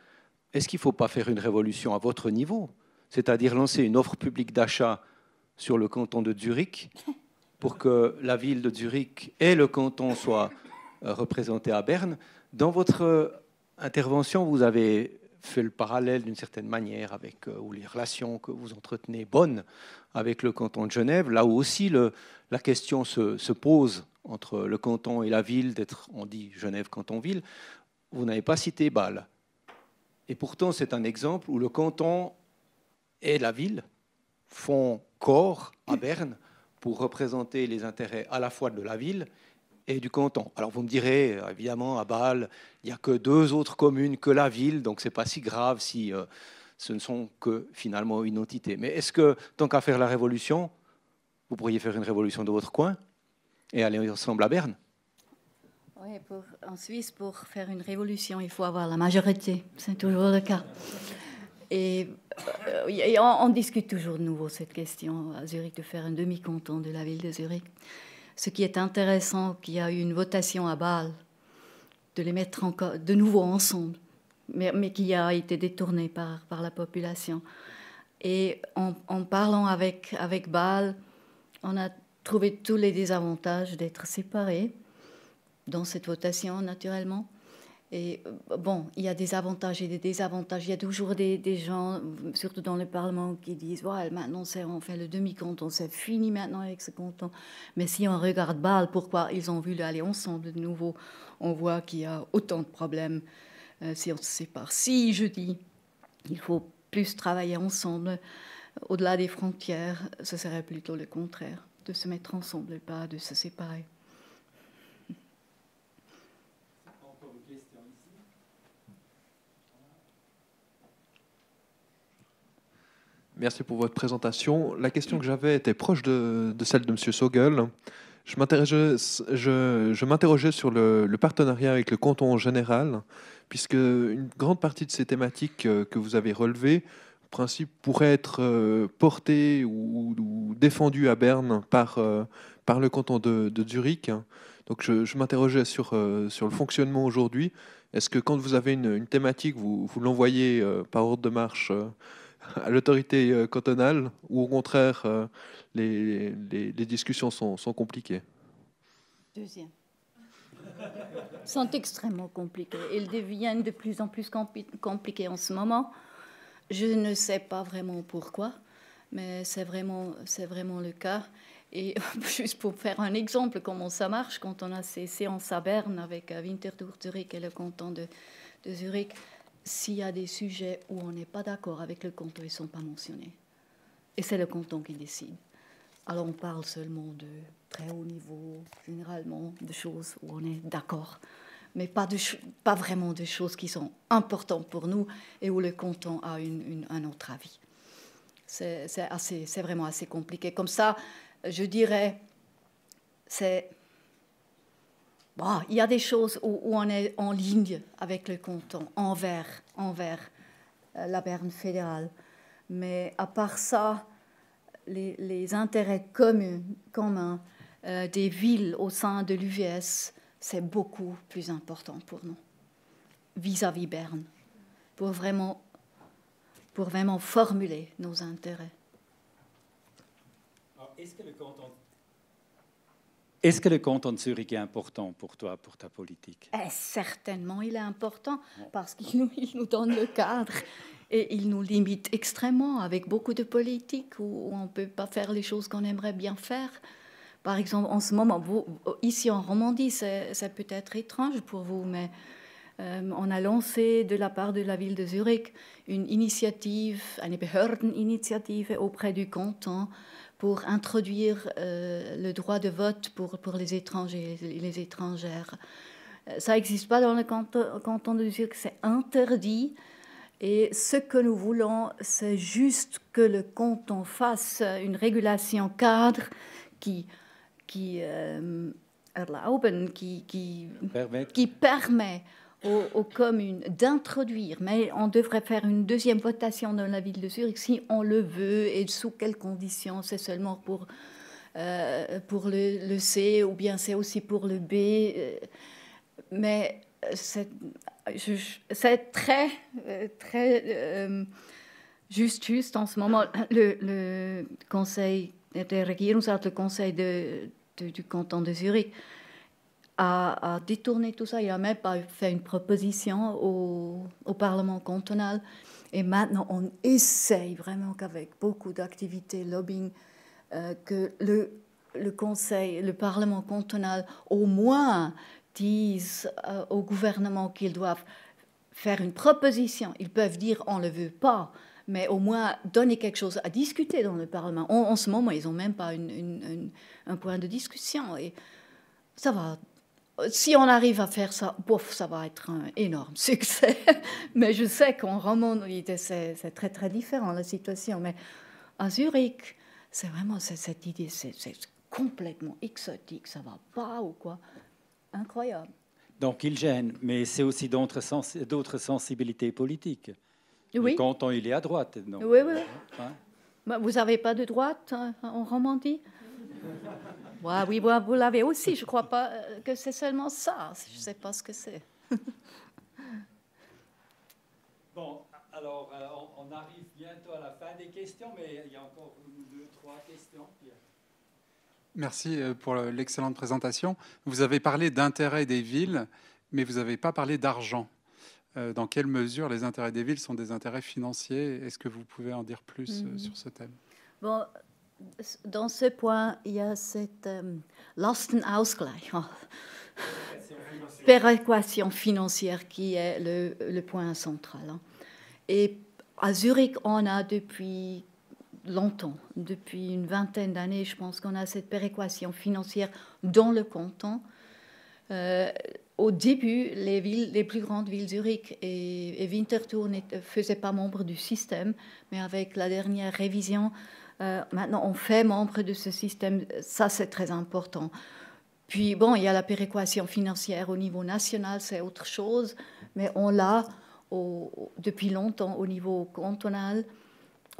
Est-ce qu'il ne faut pas faire une révolution à votre niveau, c'est-à-dire lancer une offre publique d'achat sur le canton de Zurich pour que la ville de Zurich et le canton soient représentés à Berne? Dans votre intervention, vous avez fait le parallèle d'une certaine manière avec ou les relations que vous entretenez bonnes avec le canton de Genève, là où aussi la question se pose entre le canton et la ville, d'être, on dit Genève canton-ville. Vous n'avez pas cité Bâle. Et pourtant, c'est un exemple où le canton et la ville font corps à Berne pour représenter les intérêts à la fois de la ville et du canton. Alors vous me direz, évidemment, à Bâle, il n'y a que 2 autres communes que la ville, donc ce n'est pas si grave si ce ne sont que finalement une entité. Mais est-ce que, tant qu'à faire la révolution, vous pourriez faire une révolution de votre coin et aller ensemble à Berne? Oui, en Suisse, pour faire une révolution, il faut avoir la majorité. C'est toujours le cas. Et on discute toujours de nouveau cette question à Zurich de faire un demi-canton de la ville de Zurich. Ce qui est intéressant, qu'il y a eu une votation à Bâle de les mettre encore de nouveau ensemble, mais qui a été détournée par la population. Et en parlant avec Bâle, on a trouvé tous les désavantages d'être séparés dans cette votation, naturellement. Et bon, il y a des avantages et des désavantages. Il y a toujours des gens, surtout dans le Parlement, qui disent ouais, maintenant on fait le demi-canton, c'est fini maintenant avec ce canton. Mais si on regarde Bâle, pourquoi ils ont voulu aller ensemble de nouveau, on voit qu'il y a autant de problèmes si on se sépare. Si je dis il faut plus travailler ensemble, au-delà des frontières, ce serait plutôt le contraire, de se mettre ensemble et pas de se séparer. Merci pour votre présentation. La question que j'avais était proche de celle de M. Sogel. Je m'interrogeais sur le partenariat avec le canton en général, puisque une grande partie de ces thématiques que vous avez relevées, en principe, pourraient être portées ou défendues à Berne par le canton de Zurich. Donc je m'interrogeais sur le fonctionnement aujourd'hui. Est-ce que quand vous avez une thématique, vous l'envoyez par ordre de marche à l'autorité cantonale, ou au contraire, les discussions sont compliquées? Deuxième. Sont extrêmement compliquées. Ils deviennent de plus en plus compliqués en ce moment. Je ne sais pas vraiment pourquoi, mais c'est vraiment le cas. Et juste pour faire un exemple, comment ça marche quand on a ces séances à Berne avec Winterthur, Zurich et le canton de Zurich. S'il y a des sujets où on n'est pas d'accord avec le canton, ils ne sont pas mentionnés. Et c'est le canton qui décide. Alors on parle seulement de très haut niveau, généralement, de choses où on est d'accord, mais pas vraiment de choses qui sont importantes pour nous et où le canton a un autre avis. C'est vraiment assez compliqué. Comme ça, je dirais, bon, il y a des choses où on est en ligne avec le canton, envers la Berne fédérale. Mais à part ça, les intérêts communs des villes au sein de l'UVS, c'est beaucoup plus important pour nous, vis-à-vis Berne, pour vraiment formuler nos intérêts. Alors, est-ce que le canton de Zurich est important pour toi, pour ta politique? Certainement, il est important parce qu'il nous donne le cadre et il nous limite extrêmement avec beaucoup de politiques où on ne peut pas faire les choses qu'on aimerait bien faire. Par exemple, en ce moment, ici en Romandie, c'est peut-être étrange pour vous, mais on a lancé de la part de la ville de Zurich une initiative, une Behördeninitiative auprès du canton pour introduire le droit de vote pour les étrangers et les étrangères. Ça n'existe pas dans le canton de Zurich, c'est interdit. Et ce que nous voulons, c'est juste que le canton fasse une régulation cadre qui permet aux communes d'introduire, mais on devrait faire une deuxième votation dans la ville de Zurich si on le veut et sous quelles conditions. C'est seulement pour le C ou bien c'est aussi pour le B. Mais c'est très juste en ce moment. Le conseil der Regierungsrat, le conseil du canton de Zurich, a détourné tout ça. Il n'a même pas fait une proposition au Parlement cantonal. Et maintenant, on essaye vraiment qu'avec beaucoup d'activités lobbying, que le Parlement cantonal, au moins, dise au gouvernement qu'ils doivent faire une proposition. Ils peuvent dire on ne le veut pas, mais au moins donner quelque chose à discuter dans le Parlement. En ce moment, ils n'ont même pas un point de discussion. Et ça va. Si on arrive à faire ça, ça va être un énorme succès. Mais je sais qu'en Romandie, c'est très, très différent, la situation. Mais à Zurich, c'est vraiment cette idée, c'est complètement exotique. Ça ne va pas ou quoi. Incroyable. Donc, il gêne, mais c'est aussi d'autres sensibilités politiques. Oui. Le canton, il est à droite. Donc, oui. Hein? Vous n'avez pas de droite en Romandie? Oui, vous l'avez aussi. Je ne crois pas que c'est seulement ça. Je ne sais pas ce que c'est. Bon, alors, on arrive bientôt à la fin des questions, mais il y a encore 2, 3 questions. Merci pour l'excellente présentation. Vous avez parlé d'intérêt des villes, mais vous n'avez pas parlé d'argent. Dans quelle mesure les intérêts des villes sont des intérêts financiers? Est-ce que vous pouvez en dire plus sur ce thème? Bon, dans ce point, il y a cette Lastenausgleich, péréquation financière qui est le point central. Hein. Et à Zurich, on a depuis longtemps, depuis une vingtaine d'années, je pense qu'on a cette péréquation financière dans le canton. Au début, les plus grandes villes, Zurich et Winterthur, ne faisaient pas membre du système, mais avec la dernière révision, maintenant on fait membre de ce système. Ça, c'est très important. Puis, bon, il y a la péréquation financière au niveau national, c'est autre chose, mais on l'a depuis longtemps au niveau cantonal.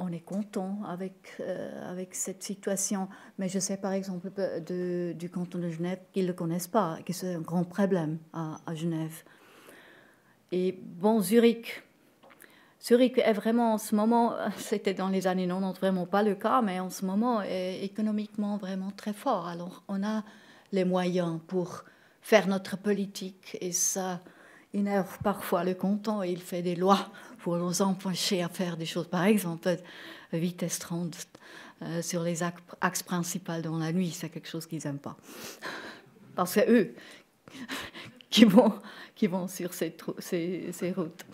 On est content avec cette situation. Mais je sais par exemple du canton de Genève qu'ils ne le connaissent pas, que c'est un grand problème à Genève. Et bon, Zurich est vraiment en ce moment, c'était dans les années 90 vraiment pas le cas, mais en ce moment est économiquement vraiment très fort. Alors on a les moyens pour faire notre politique et ça énerve parfois le canton et il fait des lois pour nous empêcher à faire des choses. Par exemple, vitesse 30 sur les axes principaux dans la nuit, c'est quelque chose qu'ils n'aiment pas. Parce que c'est eux qui vont sur ces routes.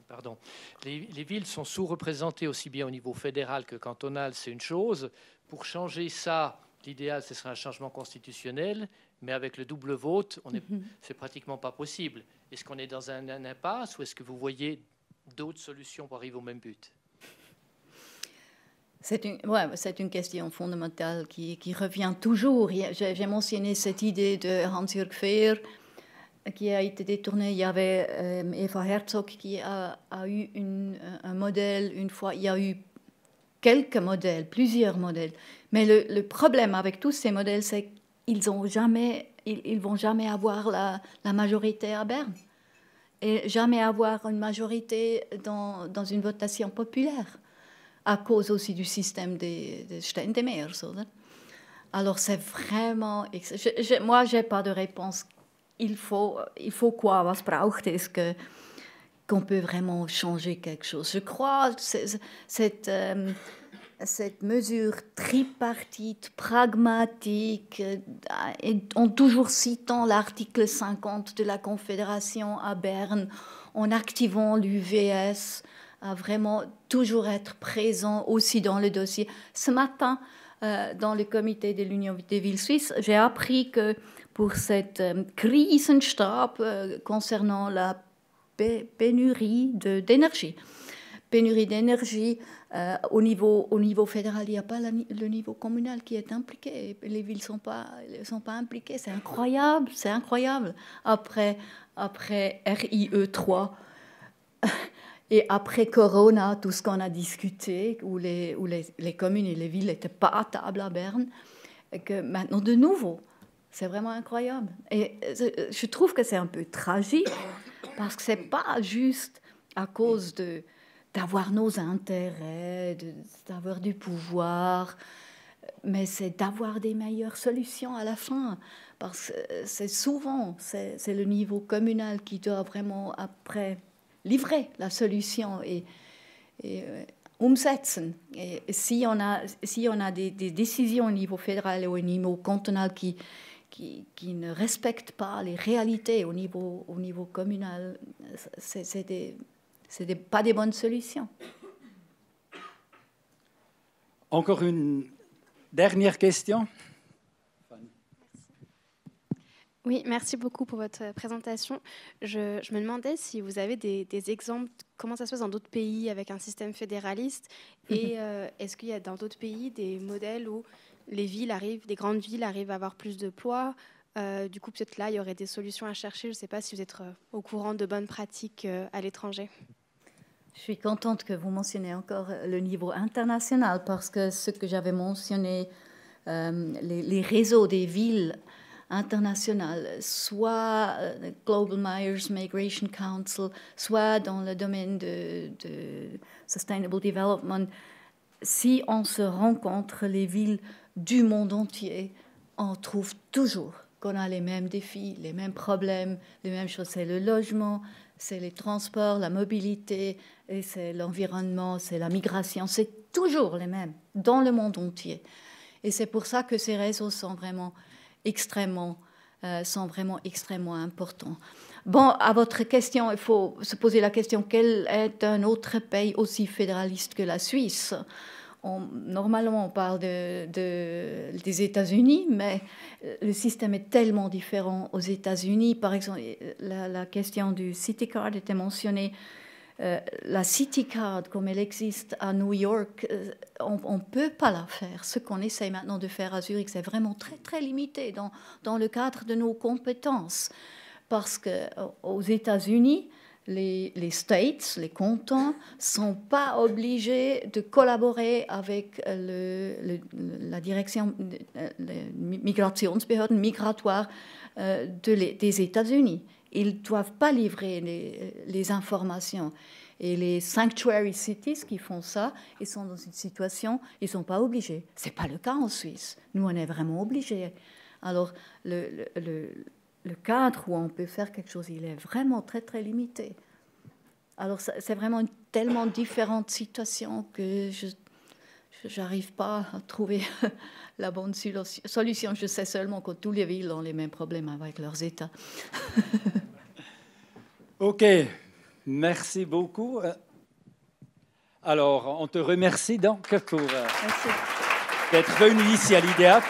Pardon. Les villes sont sous-représentées aussi bien au niveau fédéral que cantonal, c'est une chose. Pour changer ça, l'idéal, ce serait un changement constitutionnel, mais avec le double vote, c'est pratiquement pas possible. Est-ce qu'on est dans un impasse ou est-ce que vous voyez d'autres solutions pour arriver au même but? C'est une question fondamentale qui revient toujours. J'ai mentionné cette idée de Hans-Jürg Fehr, qui a été détournée. Il y avait Eva Herzog qui a eu un modèle une fois. Il y a eu quelques modèles, plusieurs modèles. Mais le problème avec tous ces modèles, c'est qu'ils vont jamais avoir la majorité à Berne et jamais avoir une majorité dans une votation populaire à cause aussi du système des Ständemeers. Alors c'est vraiment... Moi, je n'ai pas de réponse. Il faut quoi? Was braucht es qu'on peut vraiment changer quelque chose? Je crois que cette mesure tripartite, pragmatique, en toujours citant l'article 50 de la Confédération à Berne, en activant l'UVS, à vraiment toujours être présent aussi dans le dossier. Ce matin, dans le comité de l'Union des villes suisses, j'ai appris que pour cette Krisenstab concernant la pénurie d'énergie, au niveau fédéral, il n'y a pas le niveau communal qui est impliqué. Les villes ne sont pas impliquées. C'est incroyable, c'est incroyable. Après RIE 3 et après Corona, tout ce qu'on a discuté, où les communes et les villes n'étaient pas à table à Berne, et que maintenant de nouveau, c'est vraiment incroyable. Et je trouve que c'est un peu tragique, parce que ce n'est pas juste à cause d'avoir nos intérêts, d'avoir du pouvoir, mais c'est d'avoir des meilleures solutions à la fin. Parce que c'est souvent, c'est le niveau communal qui doit vraiment après livrer la solution et umsetzen. Et si on a des décisions au niveau fédéral et au niveau cantonal qui ne respectent pas les réalités au niveau communal, c'est pas des bonnes solutions. Encore une dernière question. Oui, merci beaucoup pour votre présentation. Je me demandais si vous avez des exemples, comment ça se passe dans d'autres pays avec un système fédéraliste, et est-ce qu'il y a dans d'autres pays des modèles où des grandes villes arrivent à avoir plus de poids, du coup peut-être là il y aurait des solutions à chercher. Je ne sais pas si vous êtes au courant de bonnes pratiques à l'étranger. Je suis contente que vous mentionniez encore le niveau international, parce que ce que j'avais mentionné, les réseaux des villes internationales, soit Global Myers Migration Council, soit dans le domaine de Sustainable Development, si on se rencontre les villes du monde entier, on trouve toujours qu'on a les mêmes défis, les mêmes problèmes, les mêmes choses. C'est le logement, c'est les transports, la mobilité, et c'est l'environnement, c'est la migration. C'est toujours les mêmes dans le monde entier. Et c'est pour ça que ces réseaux sont vraiment extrêmement importants. Bon, à votre question, il faut se poser la question, quel est un autre pays aussi fédéraliste que la Suisse ? Normalement, on parle des États-Unis, mais le système est tellement différent aux États-Unis. Par exemple, la question du City Card était mentionnée. La City Card, comme elle existe à New York, on ne peut pas la faire. Ce qu'on essaye maintenant de faire à Zurich, c'est vraiment très, très limité dans le cadre de nos compétences. Parce qu'aux États-Unis, les States, les cantons, ne sont pas obligés de collaborer avec la direction Migrationsbehörden migratoires des États-Unis. Ils ne doivent pas livrer les informations. Et les sanctuary cities qui font ça, ils sont dans une situation, ils ne sont pas obligés. Ce n'est pas le cas en Suisse. Nous, on est vraiment obligés. Alors, le cadre où on peut faire quelque chose, il est vraiment très, très limité. Alors, c'est vraiment une tellement différente situation que je n'arrive pas à trouver la bonne solution. Je sais seulement que toutes les villes ont les mêmes problèmes avec leurs États. OK, merci beaucoup. Alors, on te remercie donc pour d'être venu ici à l'IDEAP.